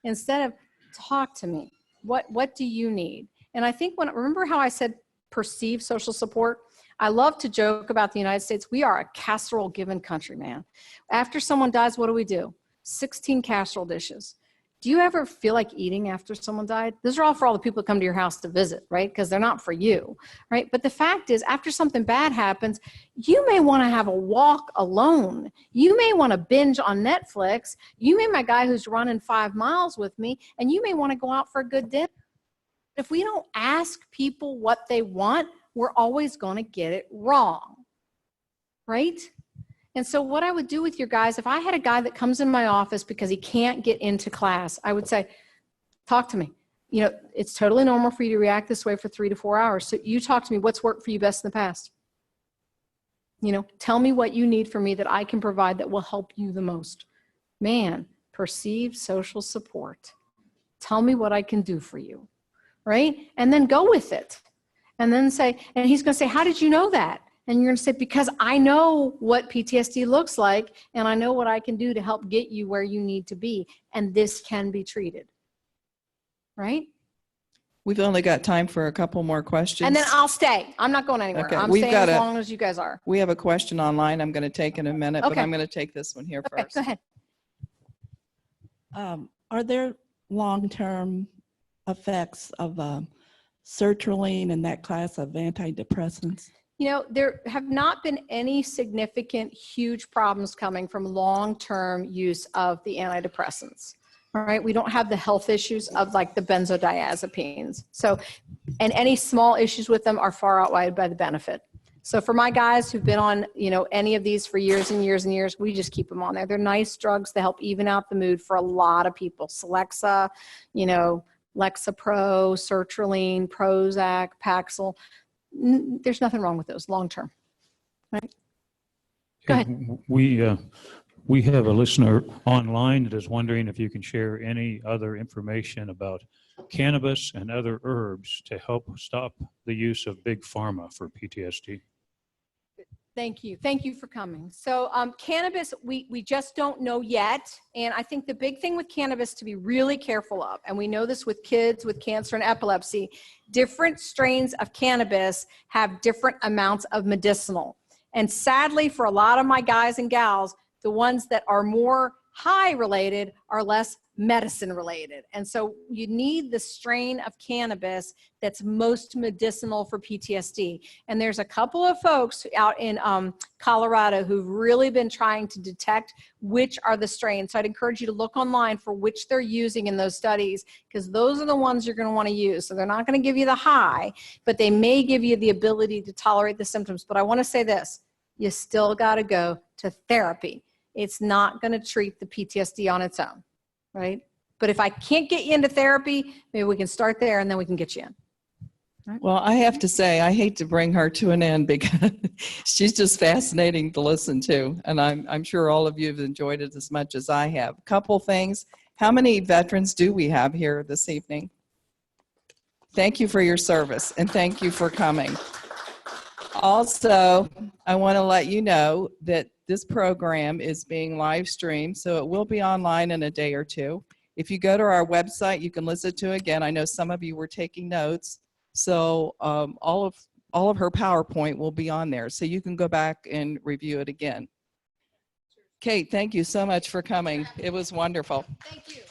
Speaker 3: Instead of talk to me. What do you need? And I think remember how I said perceived social support? I love to joke about the United States. We are a casserole given country, man. After someone dies, what do? 16 casserole dishes. Do you ever feel like eating after someone died? Those are all for all the people that come to your house to visit, right? Because they're not for you, right? But the fact is, after something bad happens, you may want to have a walk alone. You may want to binge on Netflix. You may my guy who's running 5 miles with me, and you may want to go out for a good dinner. If we don't ask people what they want, we're always going to get it wrong, right? And so what I would do with your guys, if I had a guy that comes in my office because he can't get into class, I would say, talk to me. You know, it's totally normal for you to react this way for 3 to 4 hours. So you talk to me, what's worked for you best in the past? You know, tell me what you need from me that I can provide that will help you the most. Man, perceived social support. Tell me what I can do for you, right? And then go with it. And then say, and he's going to say, how did you know that? And you're going to say, because I know what PTSD looks like, and I know what I can do to help get you where you need to be. And this can be treated. Right?
Speaker 2: We've only got time for a couple more questions.
Speaker 3: And then I'll stay. I'm not going anywhere.
Speaker 2: Okay,
Speaker 3: I'm
Speaker 2: we've
Speaker 3: staying
Speaker 2: got
Speaker 3: as
Speaker 2: a-
Speaker 3: long as you guys are.
Speaker 2: We have a question online I'm going to take in a minute, but
Speaker 3: Okay.
Speaker 2: I'm going to take this one here
Speaker 3: Okay,
Speaker 2: first.
Speaker 3: go ahead.
Speaker 7: Are there long-term effects of sertraline and that class of antidepressants?
Speaker 3: You know, there have not been any significant, huge problems coming from long-term use of the antidepressants. All right, we don't have the health issues of like the benzodiazepines. So, and any small issues with them are far outweighed by the benefit. So for my guys who've been on, you know, any of these for years and years and years, we just keep them on there. They're nice drugs to help even out the mood for a lot of people. Celexa, you know, Lexapro, sertraline, Prozac, Paxil. There's nothing wrong with those long-term, right? Go ahead.
Speaker 8: We have a listener online that is wondering if you can share any other information about cannabis and other herbs to help stop the use of big pharma for PTSD.
Speaker 3: Thank you. Thank you for coming. So cannabis, we just don't know yet. And I think the big thing with cannabis to be really careful of, and we know this with kids with cancer and epilepsy, different strains of cannabis have different amounts of medicinal. And sadly, for a lot of my guys and gals, the ones that are more high related are less medicine related. And so you need the strain of cannabis that's most medicinal for PTSD. And there's a couple of folks out in Colorado who've really been trying to detect which are the strains. So I'd encourage you to look online for which they're using in those studies, because those are the ones you're going to want to use. So they're not going to give you the high, but they may give you the ability to tolerate the symptoms. But I want to say this, you still got to go to therapy. It's not going to treat the PTSD on its own, right? But if I can't get you into therapy, maybe we can start there and then we can get you in.
Speaker 2: Well, I have to say, I hate to bring her to an end because she's just fascinating to listen to. And I'm sure all of you have enjoyed it as much as I have. A couple things. How many veterans do we have here this evening? Thank you for your service and thank you for coming. Also, I want to let you know that this program is being live streamed, so it will be online in a day or two. If you go to our website, you can listen to it again. I know some of you were taking notes, so all of her PowerPoint will be on there, so you can go back and review it again. Kate, thank you so much for coming. It was wonderful.
Speaker 3: Thank you.